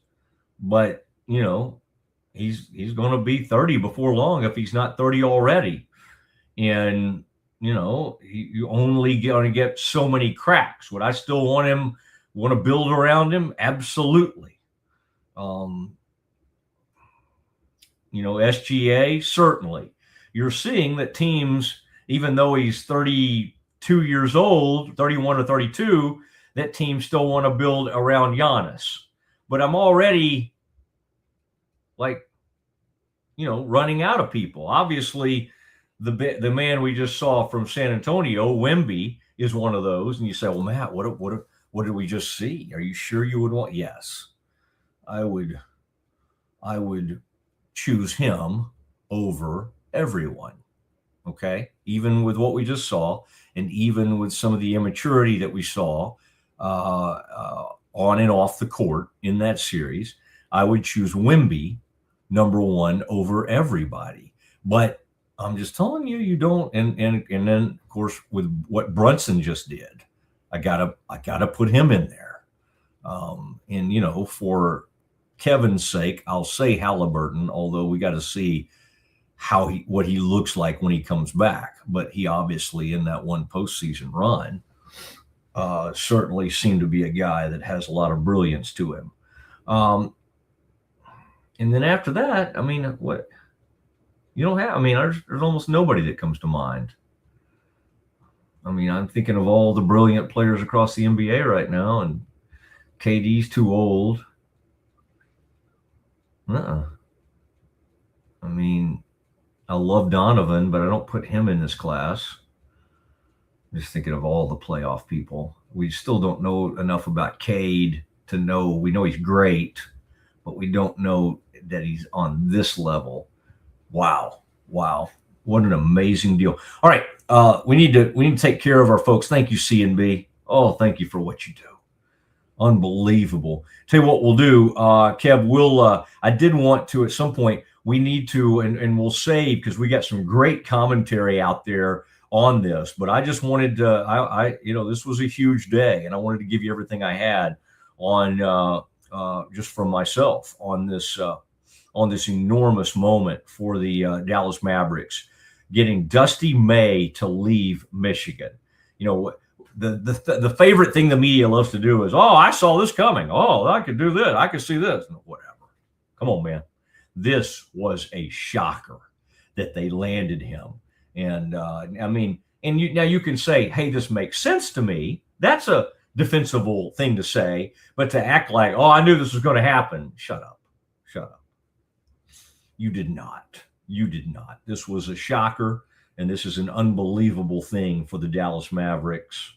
but he's going to be 30 before long if he's not 30 already. And, you only going to get so many cracks. Would I still want to build around him? Absolutely. SGA, certainly. You're seeing that teams, even though he's 32 years old, 31 or 32, that teams still want to build around Giannis. But I'm already running out of people. Obviously, the man we just saw from San Antonio, Wemby, is one of those. And you say, well, Matt, what did we just see? Are you sure you would want? Yes, I would choose him over everyone. Okay. Even with what we just saw, and even with some of the immaturity that we saw on and off the court in that series, I would choose Wemby number one over everybody. But I'm just telling you, you don't. And then of course with what Brunson just did, I gotta put him in there. And for Kevin's sake, I'll say Halliburton, although we got to see what he looks like when he comes back. But he obviously, in that one postseason run, certainly seemed to be a guy that has a lot of brilliance to him. And then after that, what you don't have? There's almost nobody that comes to mind. I'm thinking of all the brilliant players across the NBA right now, and KD's too old. I love Donovan, but I don't put him in this class. I'm just thinking of all the playoff people. We still don't know enough about Cade to know. We know he's great, but we don't know that he's on this level. Wow. What an amazing deal. All right. We need to take care of our folks. Thank you, C&B. Oh, thank you for what you do. Unbelievable. Tell you what we'll do, Kev, I did want to at some point, we need to, and we'll save, because we got some great commentary out there on this, but I just wanted to, this was a huge day, and I wanted to give you everything I had on, just from myself on this enormous moment for the Dallas Mavericks, getting Dusty May to leave Michigan. The favorite thing the media loves to do is, oh, I saw this coming. Oh, I could do this. I could see this. Whatever. Come on, man. This was a shocker that they landed him. And now you can say, hey, this makes sense to me. That's a defensible thing to say, but to act like, oh, I knew this was going to happen. Shut up. You did not. This was a shocker. And this is an unbelievable thing for the Dallas Mavericks.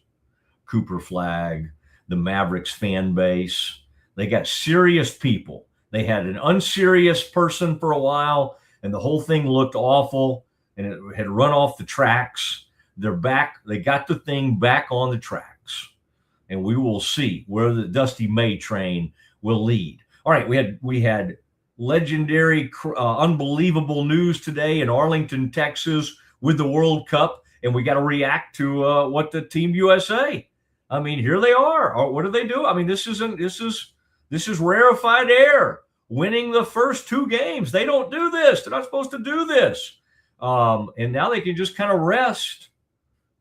Cooper Flag, the Mavericks fan base. They got serious people. They had an unserious person for a while, and the whole thing looked awful, and it had run off the tracks. They're back. They got the thing back on the tracks, and we will see where the Dusty May train will lead. All right, we had legendary, unbelievable news today in Arlington, Texas, with the World Cup, and we got to react to what the Team USA. Here they are. What do they do? This is rarefied air. Winning the first two games. They don't do this. They're not supposed to do this. And now they can just kind of rest.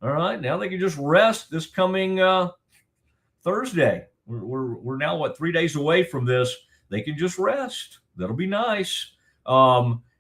All right. Now they can just rest this coming Thursday. We're now 3 days away from this. They can just rest. That'll be nice.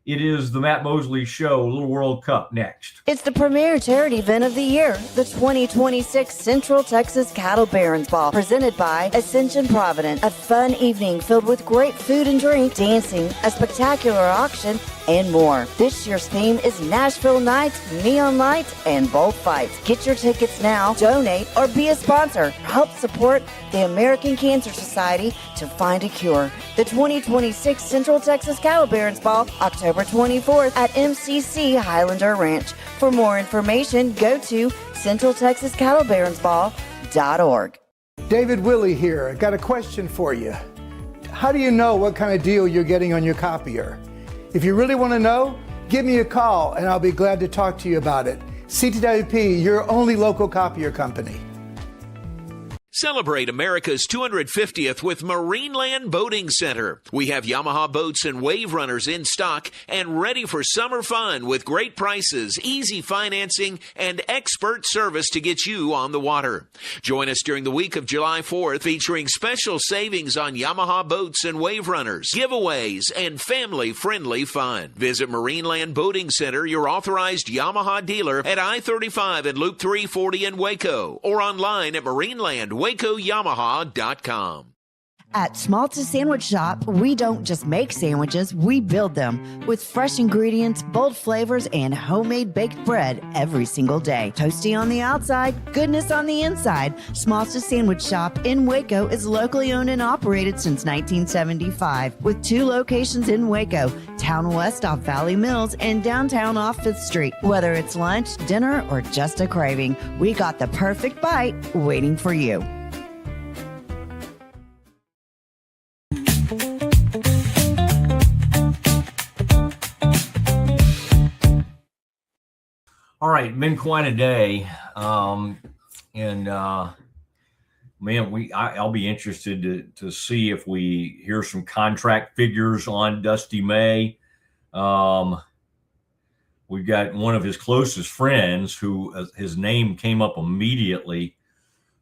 It is the Matt Mosley Show, Little World Cup next. It's the premier charity event of the year, the 2026 Central Texas Cattle Barons Ball, presented by Ascension Providence. A fun evening filled with great food and drink, dancing, a spectacular auction, and more. This year's theme is Nashville Nights, Neon Lights, and Bullfights. Get your tickets now, donate, or be a sponsor. Help support the American Cancer Society to find a cure. The 2026 Central Texas Cattle Barons Ball, October 24th at MCC Highlander Ranch. For more information, go to CentralTexasCattleBaronsBall.org. David Willey here. I got a question for you. How do you know what kind of deal you're getting on your copier? If you really want to know, give me a call and I'll be glad to talk to you about it. CTWP, your only local copier company. Celebrate America's 250th with Marineland Boating Center. We have Yamaha boats and wave runners in stock and ready for summer fun with great prices, easy financing, and expert service to get you on the water. Join us during the week of July 4th, featuring special savings on Yamaha boats and wave runners, giveaways, and family-friendly fun. Visit Marineland Boating Center, your authorized Yamaha dealer at I-35 and Loop 340 in Waco, or online at MarinelandWacoYamaha.com. At Schmaltz's Sandwich Shop, we don't just make sandwiches, we build them with fresh ingredients, bold flavors, and homemade baked bread every single day. Toasty on the outside, goodness on the inside. Schmaltz's Sandwich Shop in Waco is locally owned and operated since 1975 with 2 locations in Waco, Town West off Valley Mills and downtown off 5th Street. Whether it's lunch, dinner, or just a craving, we got the perfect bite waiting for you. All right, been quite a day, man, I'll be interested to see if we hear some contract figures on Dusty May. We've got one of his closest friends who his name came up immediately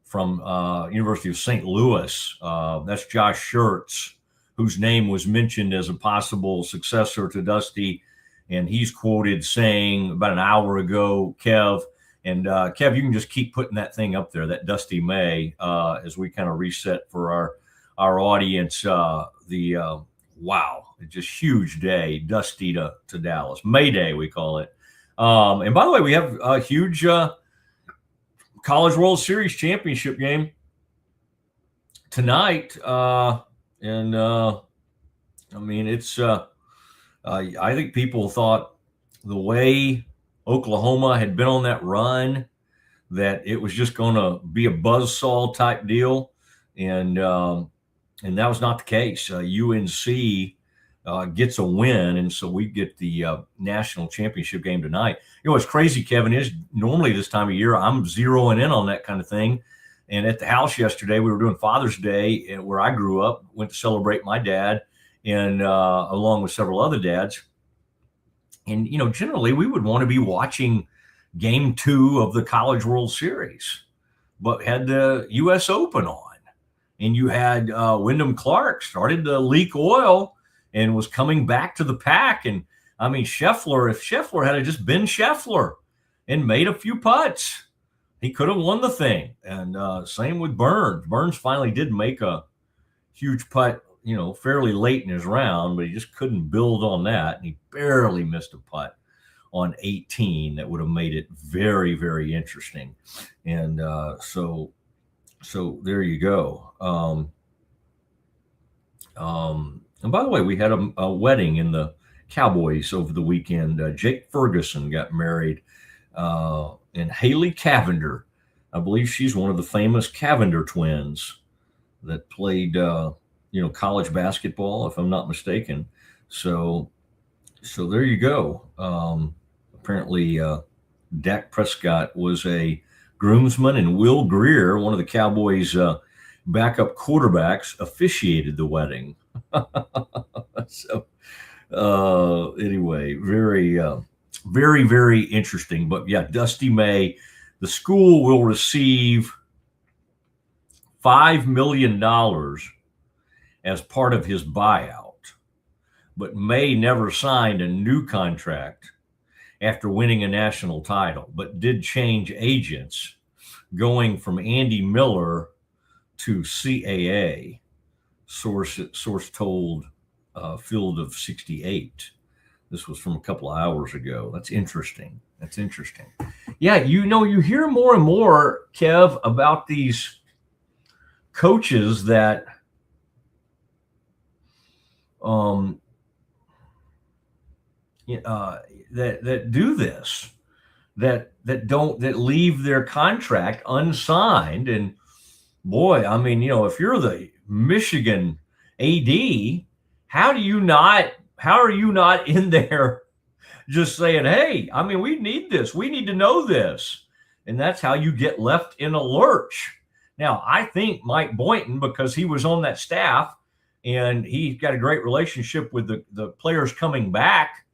from University of St. Louis. That's Josh Schertz, whose name was mentioned as a possible successor to Dusty. And he's quoted saying about an hour ago, Kev, and Kev, you can just keep putting that thing up there, that Dusty May, as we kind of reset for our audience. Wow, it's just huge day, Dusty to Dallas. May Day, we call it. And by the way, we have a huge College World Series championship game tonight. I mean, it's... I think people thought the way Oklahoma had been on that run that it was just going to be a buzzsaw type deal, and that was not the case. UNC gets a win, and so we get the national championship game tonight. You know what's crazy, Kevin, is normally this time of year I'm zeroing in on that kind of thing. And at the house yesterday, we were doing Father's Day where I grew up, went to celebrate my dad, and along with several other dads. And, you know, generally we would want to be watching game 2 of the College World Series, but had the U.S. Open on. And you had Wyndham Clark started to leak oil and was coming back to the pack. And, I mean, Scheffler, if Scheffler had just been Scheffler and made a few putts, he could have won the thing. And same with Burns. Burns finally did make a huge putt, you know, fairly late in his round, but he just couldn't build on that. And he barely missed a putt on 18 that would have made it very, very interesting. And so there you go. And by the way, we had a wedding in the Cowboys over the weekend. Jake Ferguson got married, and Haley Cavender. I believe she's one of the famous Cavender twins that played college basketball, if I'm not mistaken. So there you go. Apparently, Dak Prescott was a groomsman, and Will Greer, one of the Cowboys' backup quarterbacks, officiated the wedding. So anyway, very, very interesting. But yeah, Dusty May, the school will receive $5 million as part of his buyout, but May never signed a new contract after winning a national title, but did change agents, going from Andy Miller to CAA. Source told Field of 68. This was from a couple of hours ago. That's interesting. Yeah, you hear more and more, Kev, about these coaches that that do this, that leave their contract unsigned. And boy, I mean, if you're the Michigan AD, how are you not in there just saying, hey, I mean, we need this. We need to know this. And that's how you get left in a lurch. Now, I think Mike Boynton, because he was on that staff and he's got a great relationship with the players coming back,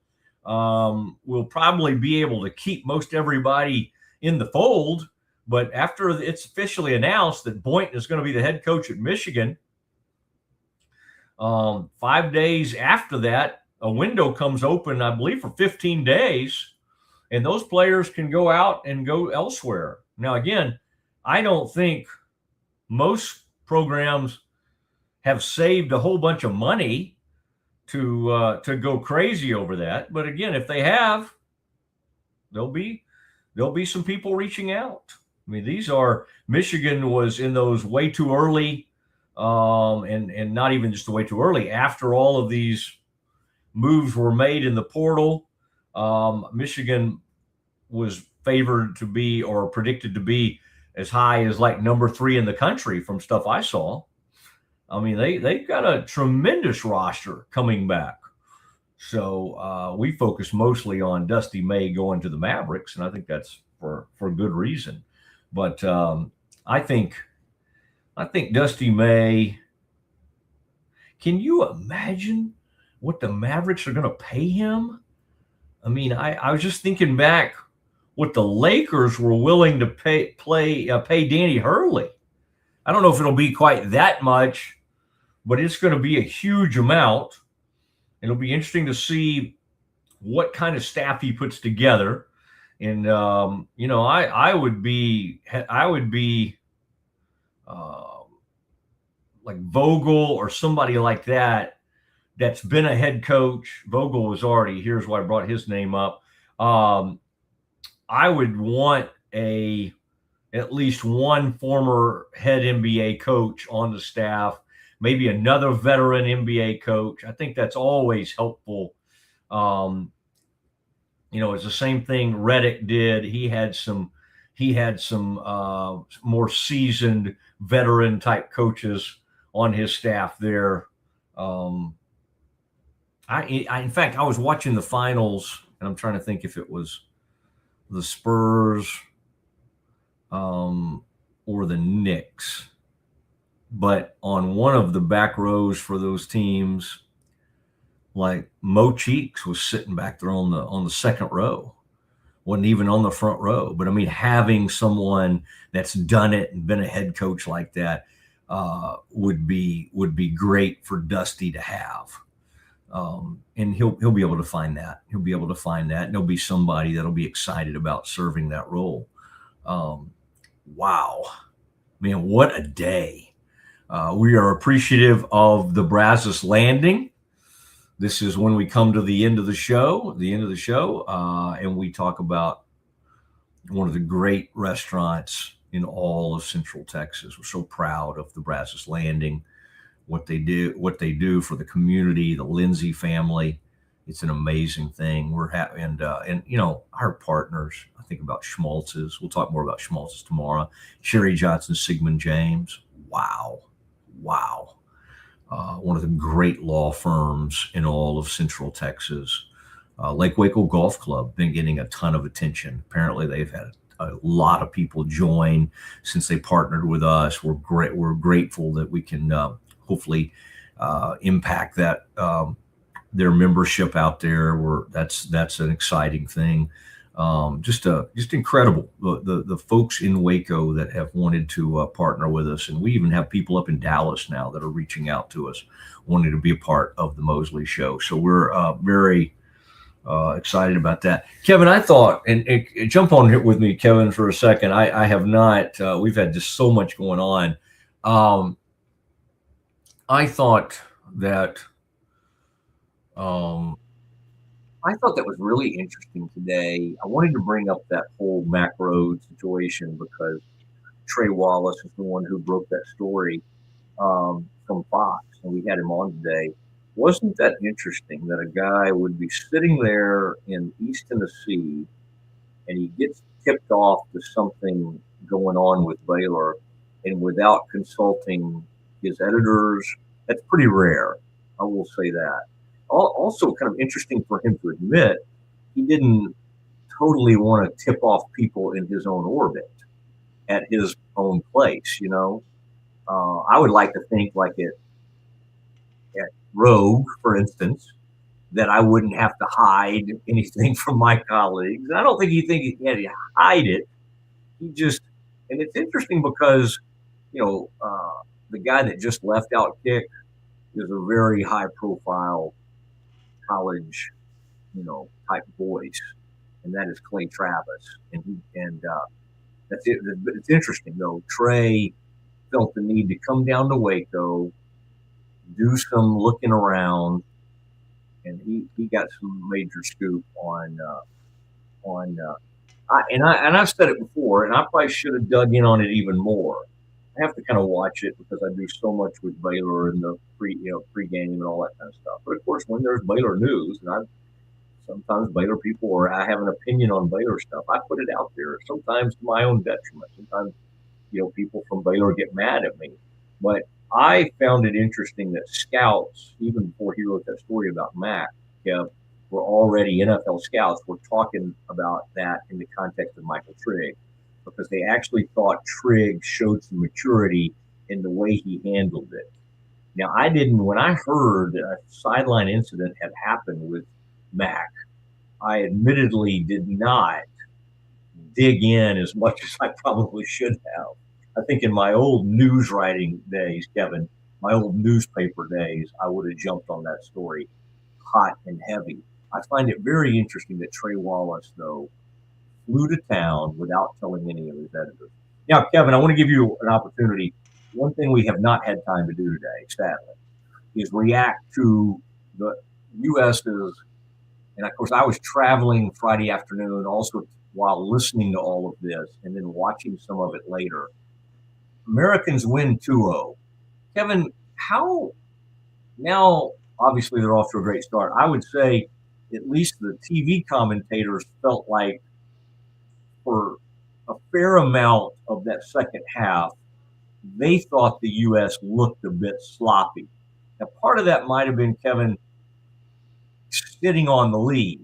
will probably be able to keep most everybody in the fold. But after it's officially announced that Boynton is going to be the head coach at Michigan, 5 days after that, a window comes open, I believe, for 15 days, and those players can go out and go elsewhere. Now, again, I don't think most programs have saved a whole bunch of money to go crazy over that. But again, if they have, there'll be some people reaching out. I mean, Michigan was in those way too early, and not even just the way too early. After all of these moves were made in the portal, Michigan was favored to be, or predicted to be, as high as like number 3 in the country from stuff I saw. I mean, they've got a tremendous roster coming back. So we focus mostly on Dusty May going to the Mavericks, and I think that's for good reason. But I think Dusty May, can you imagine what the Mavericks are going to pay him? I mean, I was just thinking back what the Lakers were willing to pay Danny Hurley. I don't know if it'll be quite that much, but it's going to be a huge amount. It'll be interesting to see what kind of staff he puts together. And I would be like Vogel or somebody like that that's been a head coach. Vogel was already, here's why I brought his name up. I would want at least one former head NBA coach on the staff, maybe another veteran NBA coach. I think that's always helpful. It's the same thing Reddick did. He had some more seasoned veteran type coaches on his staff there. In fact, I was watching the finals, and I'm trying to think if it was the Spurs or the Knicks, but on one of the back rows for those teams, like Mo Cheeks was sitting back there on the second row, wasn't even on the front row. But I mean, having someone that's done it and been a head coach like that would be great for Dusty to have. And he'll be able to find that. He'll be able to find that. And there'll be somebody that'll be excited about serving that role. Wow, man, what a day. We are appreciative of the Brazos Landing. This is when we come to the end of the show, and we talk about one of the great restaurants in all of Central Texas. We're so proud of the Brazos Landing, what they do for the community, the Lindsay family. It's an amazing thing. We're happy, and our partners. I think about Schmaltz's. We'll talk more about Schmaltz's tomorrow. Sherry Johnson, Siegmund James. Wow. One of the great law firms in all of Central Texas. Lake Waco Golf Club, been getting a ton of attention. Apparently they've had a lot of people join since they partnered with us. We're grateful that we can hopefully impact that their membership out there. That's an exciting thing. Just incredible. The folks in Waco that have wanted to partner with us, and we even have people up in Dallas now that are reaching out to us, wanting to be a part of the Mosley Show. So we're very excited about that. Kevin, I thought, and jump on here with me, Kevin, for a second. I have not. We've had just so much going on. I thought that was really interesting today. I wanted to bring up that whole Mac Road situation because Trey Wallace is the one who broke that story from Fox, and we had him on today. Wasn't that interesting that a guy would be sitting there in East Tennessee and he gets tipped off to something going on with Baylor, and without consulting his editors? That's pretty rare. I will say that. Also kind of interesting for him to admit he didn't totally want to tip off people in his own orbit at his own place. I would like to think like at Rogue, for instance, that I wouldn't have to hide anything from my colleagues. I don't think he had to hide it. He just, and it's interesting because, the guy that just left Outkick is a very high profile college, type voice, and that is Clay Travis. And that's it. But it's interesting though. Trey felt the need to come down to Waco, do some looking around, and he got some major scoop on. I've said it before, and I probably should have dug in on it even more. I have to kind of watch it because I do so much with Baylor and the pregame and all that kind of stuff. But of course, when there's Baylor news, and sometimes Baylor people, or I have an opinion on Baylor stuff, I put it out there. Sometimes to my own detriment. Sometimes, people from Baylor get mad at me. But I found it interesting that scouts, even before he wrote that story about Mac, were already NFL scouts were talking about that in the context of Michael Trigg, because they actually thought Trigg showed some maturity in the way he handled it. Now, when I heard a sideline incident had happened with Mac, I admittedly did not dig in as much as I probably should have. I think in my old news writing days, Kevin, my old newspaper days, I would have jumped on that story hot and heavy. I find it very interesting that Trey Wallace, though, flew to town without telling any of his editors. Now, Kevin, I want to give you an opportunity. One thing we have not had time to do today, sadly, is react to the U.S.'s, and of course, I was traveling Friday afternoon also while listening to all of this and then watching some of it later. Americans win 2-0. Kevin, how now, obviously, they're off to a great start. I would say at least the TV commentators felt like for a fair amount of that second half, they thought the U.S. looked a bit sloppy. Now, part of that might have been, Kevin, sitting on the lead,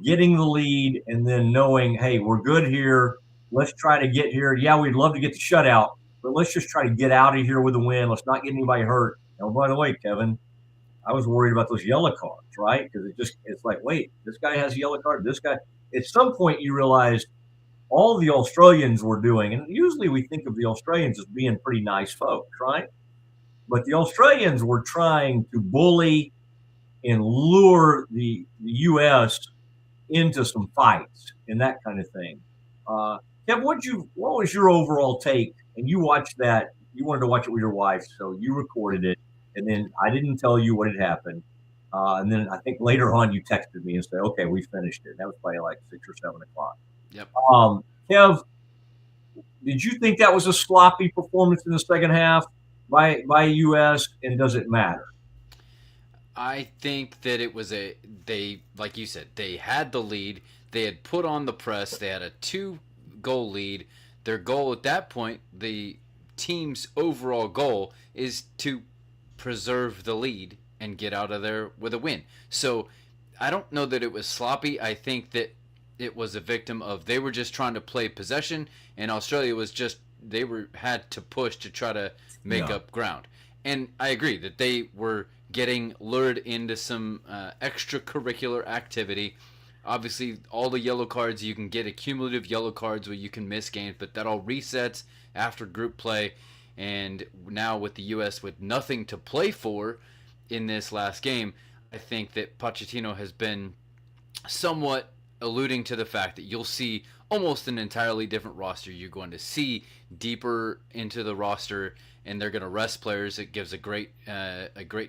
getting the lead and then knowing, hey, we're good here. Let's try to get here. Yeah, we'd love to get the shutout, but let's just try to get out of here with a win. Let's not get anybody hurt. And by the way, Kevin, I was worried about those yellow cards, right? Because it's like, wait, this guy has a yellow card. This guy, at some point you realize all the Australians were doing, and usually we think of the Australians as being pretty nice folks, right? But the Australians were trying to bully and lure the U.S. into some fights and that kind of thing. Kev, what was your overall take? And you watched that. You wanted to watch it with your wife, so you recorded it. And then I didn't tell you what had happened. And then I think later on you texted me and said, okay, we finished it. That was probably like 6 or 7 o'clock. Yep. Kev, did you think that was a sloppy performance in the second half by U.S., and does it matter? I think that it was like you said, they had the lead. They had put on the press. They had a 2-goal lead. Their goal at that point, the team's overall goal, is to preserve the lead and get out of there with a win. So I don't know that it was sloppy. I think that it was a victim of they were just trying to play possession, and Australia was just had to push to try to make up ground. And I agree that they were getting lured into some extracurricular activity. Obviously, all the yellow cards, you can get accumulative yellow cards where you can miss games, but that all resets after group play. And now with the U.S. with nothing to play for in this last game, I think that Pochettino has been somewhat alluding to the fact that you'll see almost an entirely different roster. You're going to see deeper into the roster, and they're going to rest players. It gives a great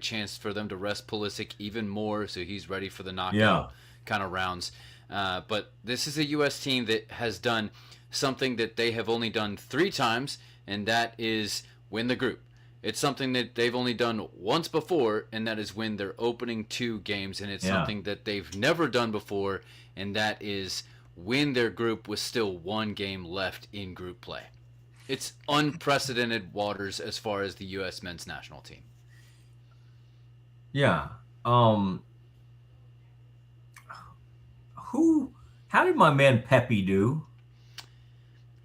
chance for them to rest Pulisic even more, so he's ready for the knockout kind of rounds. But this is a U.S. team that has done something that they have only done 3 times, and that is win the group. It's something that they've only done once before, and that is win their opening 2 games, and it's something that they've never done before, and that is win their group with still 1 game left in group play. It's unprecedented waters as far as the U.S. men's national team. Yeah. How did my man Pepe do?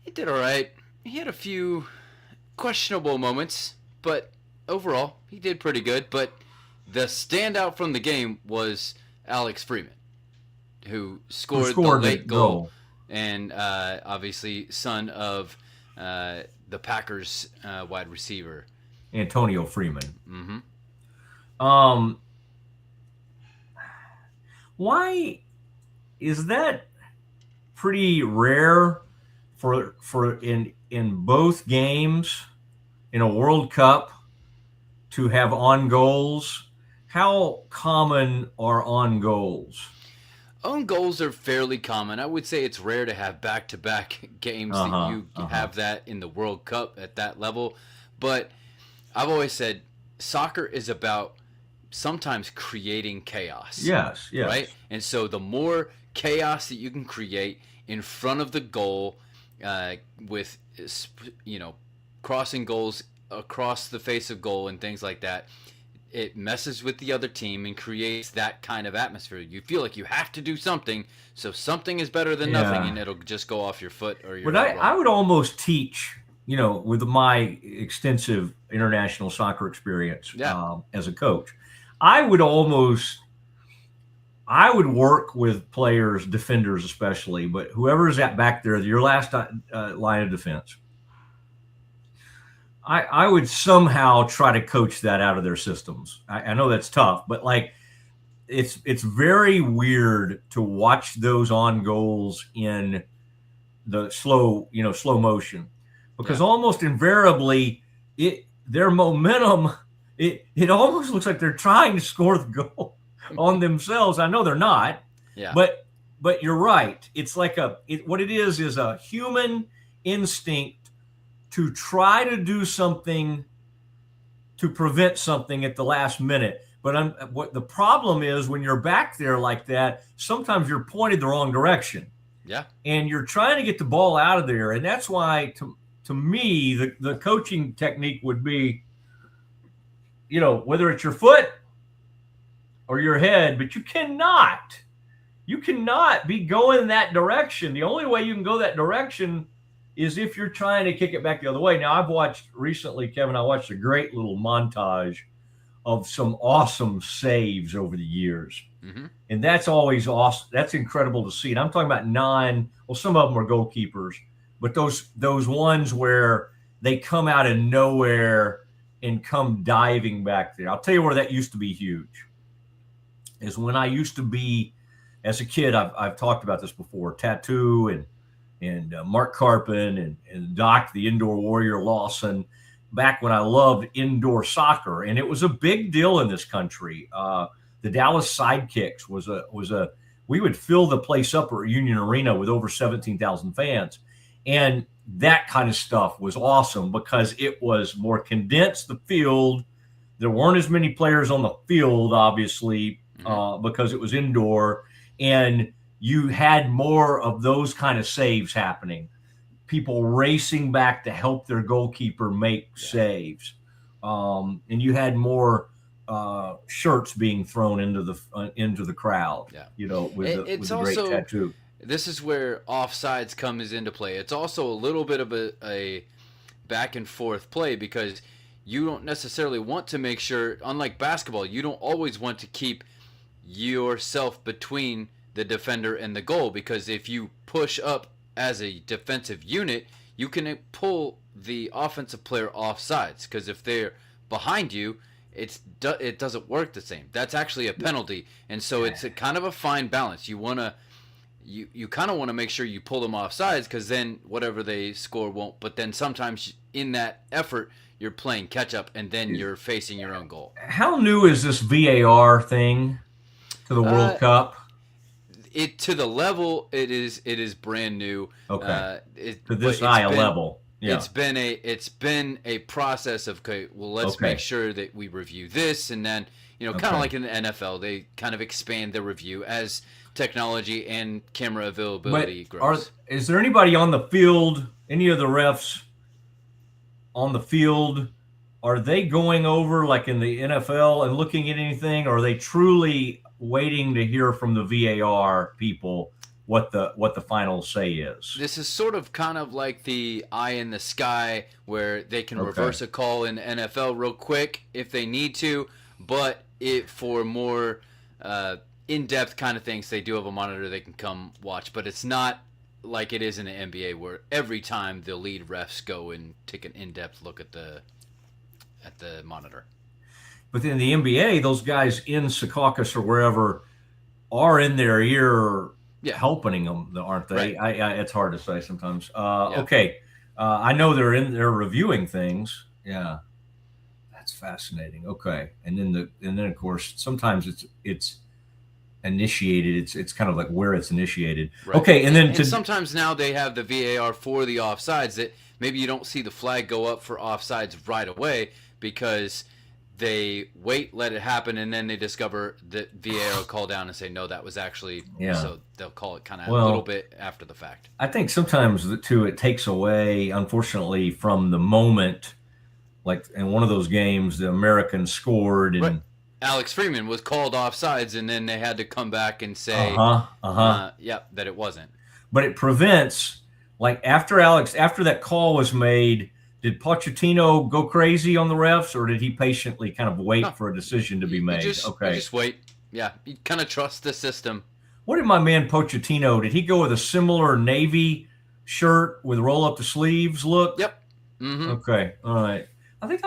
He did all right. He had a few questionable moments, but overall, he did pretty good. But the standout from the game was Alex Freeman, who scored the late goal. And obviously son of the Packers wide receiver. Antonio Freeman. Mm-hmm. Why is that pretty rare for in both games in a World Cup to have on goals? How common are on goals? Own goals are fairly common. I would say it's rare to have back-to-back games that you have that in the World Cup at that level. But I've always said soccer is about sometimes creating chaos. Yes. Right? And so the more chaos that you can create in front of the goal with, crossing goals across the face of goal and things like that, it messes with the other team and creates that kind of atmosphere. You feel like you have to do something, so something is better than nothing, and it'll just go off your foot or your. But I would almost teach, with my extensive international soccer experience as a coach, I would work with players, defenders especially, but whoever's at back there, your last line of defense. I would somehow try to coach that out of their systems. I know that's tough, but it's very weird to watch those on goals in the slow motion, because almost invariably their momentum, it almost looks like they're trying to score the goal on themselves. I know they're not, but you're right. It's like what it is a human instinct to try to do something to prevent something at the last minute. But what the problem is, when you're back there like that, sometimes you're pointed the wrong direction. Yeah. And you're trying to get the ball out of there. And that's why, to me, the coaching technique would be, whether it's your foot or your head, but you cannot be going that direction. The only way you can go that direction is if you're trying to kick it back the other way. Now, I've watched recently, Kevin, I watched a great little montage of some awesome saves over the years. Mm-hmm. And that's always awesome. That's incredible to see. And I'm talking about some of them are goalkeepers, but those ones where they come out of nowhere and come diving back there. I'll tell you where that used to be huge. Is when I used to be, as a kid, I've talked about this before, Tattoo and Mark Carpin and Doc, the indoor warrior Lawson, back when I loved indoor soccer. And it was a big deal in this country. The Dallas Sidekicks we would fill the place up at Union Arena with over 17,000 fans. And that kind of stuff was awesome because it was more condensed, the field. There weren't as many players on the field, obviously, because it was indoor. And you had more of those kind of saves happening. People racing back to help their goalkeeper make saves. And you had more shirts being thrown into the crowd, with the great Tattoo. This is where offsides comes into play. It's also a little bit of a back and forth play because you don't necessarily want to make sure, unlike basketball, you don't always want to keep yourself between the defender and the goal, because if you push up as a defensive unit, you can pull the offensive player off sides, because if they're behind you, it doesn't work the same. That's actually a penalty, and so it's a kind of a fine balance. You kind of want to make sure you pull them off sides, because then whatever they score won't. But then sometimes in that effort, you're playing catch up, and then you're facing your own goal. How new is this VAR thing to the World Cup? To the level it is brand new. Okay. To this high a level. Yeah. It's been a process of let's make sure that we review this, and then kind of like in the NFL, they kind of expand the review as technology and camera availability grows. Is there anybody on the field, any of the refs on the field, are they going over like in the NFL and looking at anything, or are they truly waiting to hear from the VAR people what the final say is. This is sort of kind of like the eye in the sky, where they can reverse a call in the NFL real quick if they need to, but for more in-depth kind of things, they do have a monitor they can come watch. But it's not like it is in the NBA, where every time the lead refs go and take an in-depth look at the monitor. But in the NBA, those guys in Secaucus or wherever are in their ear helping them, aren't they? Right. It's hard to say sometimes. Okay. I know they're reviewing things. Yeah. That's fascinating. Okay. And then of course, sometimes it's initiated. It's kind of like where it's initiated. Right. Okay. And then sometimes now they have the VAR for the offsides that maybe you don't see the flag go up for offsides right away because they wait, let it happen, and then they discover that VAR will call down and say, no, that was actually, so they'll call it kind of a little bit after the fact. I think sometimes, too, it takes away, unfortunately, from the moment, like in one of those games, the Americans scored. And Alex Freeman was called offsides, and then they had to come back and say, that it wasn't. But it prevents, like after that call was made, did Pochettino go crazy on the refs, or did he patiently kind of wait for a decision to be made? You just wait. Yeah, you kind of trust the system. What did my man Pochettino, did he go with a similar Navy shirt with roll up the sleeves look? Yep. Mm-hmm. Okay, all right. I think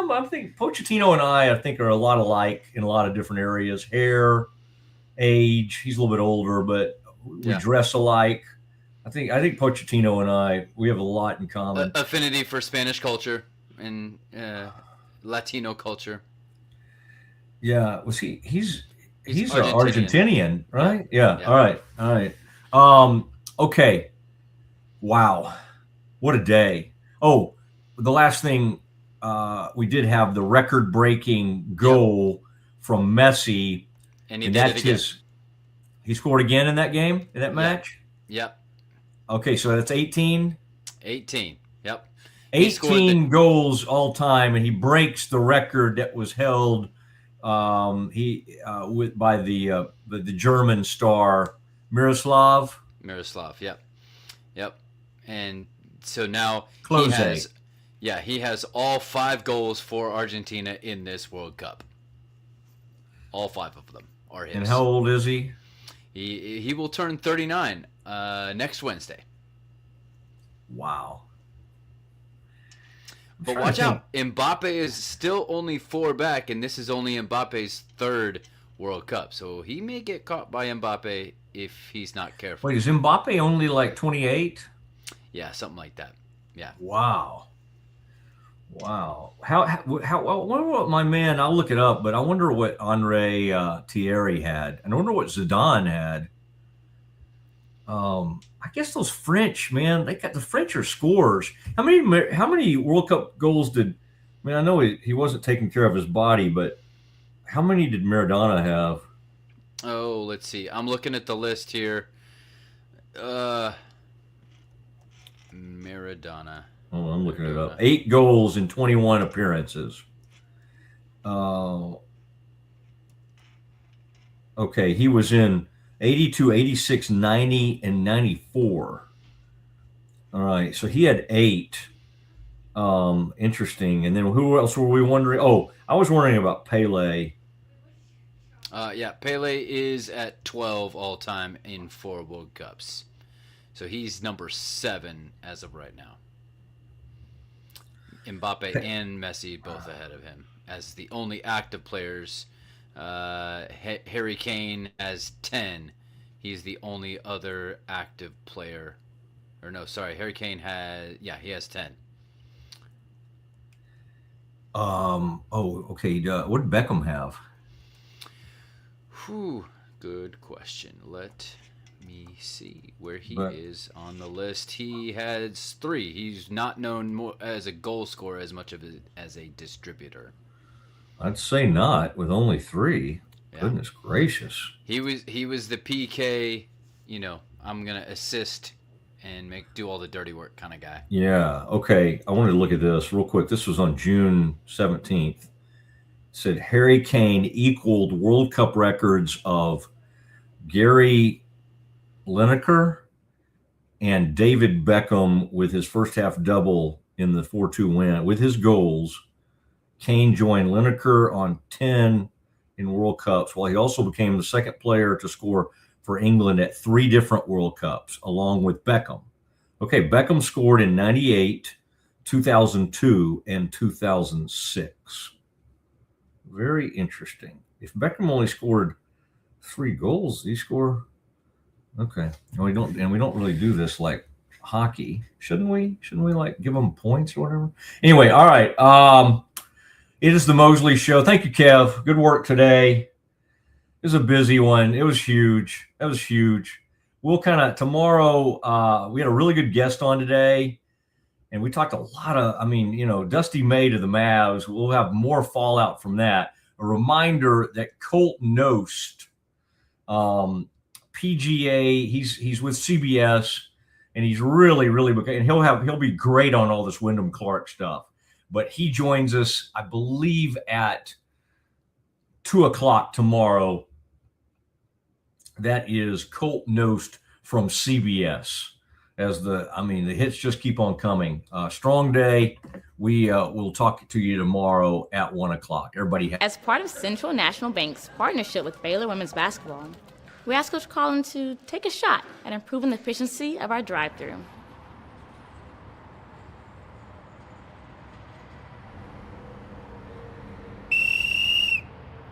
Pochettino and I think are a lot alike in a lot of different areas. Hair, age, he's a little bit older, but we dress alike. I think Pochettino and I, we have a lot in common. Affinity for Spanish culture and Latino culture. Yeah, was he's Argentinian, right? Yeah. All right. Okay. Wow, what a day! Oh, the last thing we did have the record-breaking goal from Messi, and did it again. He scored again in that game, in that match. Yep. Okay, so that's 18? 18, yep. 18 goals all time, and he breaks the record that was held by the German star Miroslav. Yep. And so now he has all 5 goals for Argentina in this World Cup. All 5 of them are his. And how old is he? He will turn 39 next Wednesday. Wow. But watch out. Mbappe is still only 4 back, and this is only Mbappe's 3rd World Cup. So he may get caught by Mbappe if he's not careful. Wait, is Mbappe only like 28? Yeah, something like that. Yeah. Wow. How I wonder what my man, I'll look it up, but I wonder what Andre Thierry had. And I wonder what Zidane had. I guess those French, man, the French are scorers. How many World Cup goals did, I know he wasn't taking care of his body, but how many did Maradona have? Oh, let's see. I'm looking at the list here. Maradona. Oh, I'm looking it up. 8 goals in 21 appearances. Okay, he was in 82, 86, 90, and 94. All right, so he had 8. Interesting. And then who else were we wondering? Oh, I was wondering about Pele. Pele is at 12 all-time in 4 World Cups. So he's number 7 as of right now. Mbappe and Messi both ahead of him as the only active players. Harry Kane has 10. He's the only other active player. Harry Kane he has 10. Okay. What did Beckham have? Good question. Let me see where he is on the list. He has 3. He's not known more as a goal scorer as much as a distributor. I'd say not, with only 3. Yeah. Goodness gracious. He was the PK, I'm gonna assist and do all the dirty work kind of guy. Yeah. Okay. I wanted to look at this real quick. This was on June 17th. It said Harry Kane equaled World Cup records of Gary Lineker and David Beckham with his first half double in the 4-2 win with his goals. Kane joined Lineker on 10 in World Cups, while he also became the second player to score for England at 3 different World Cups, along with Beckham. Okay, Beckham scored in 98, 2002, and 2006. Very interesting. If Beckham only scored 3 goals, he scored. Okay, and we don't really do this like hockey, shouldn't we? Shouldn't we like give them points or whatever? Anyway, all right. It is the Mosley Show. Thank you, Kev. Good work today. It was a busy one. It was huge. That was huge. We'll kind of tomorrow. We had a really good guest on today, and we talked a lot of. Dusty May to the Mavs. We'll have more fallout from that. A reminder that Colt Knost, PGA. He's with CBS, and he's really, and he'll be great on all this Wyndham Clark stuff. But he joins us, I believe, at 2:00 tomorrow. That is Colt Knost from CBS. The hits just keep on coming. Strong day. We'll talk to you tomorrow at 1:00. Everybody. As part of Central National Bank's partnership with Baylor Women's Basketball, we asked Coach Collin to take a shot at improving the efficiency of our drive-thru.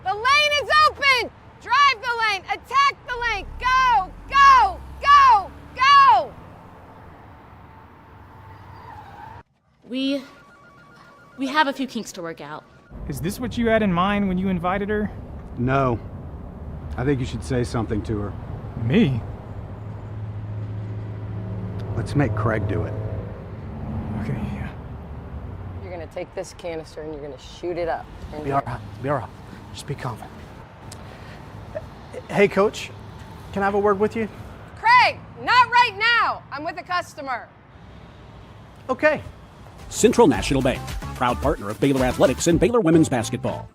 The lane is open! Drive the lane! Attack the lane! Go! Go! Go! Go! We have a few kinks to work out. Is this what you had in mind when you invited her? No. I think you should say something to her. Me? Let's make Craig do it. Okay, yeah. You're gonna take this canister and you're gonna shoot it up. Be all right. Be all right. Just be confident. Hey, Coach. Can I have a word with you? Craig, not right now! I'm with a customer. Okay. Central National Bank, proud partner of Baylor Athletics and Baylor Women's Basketball.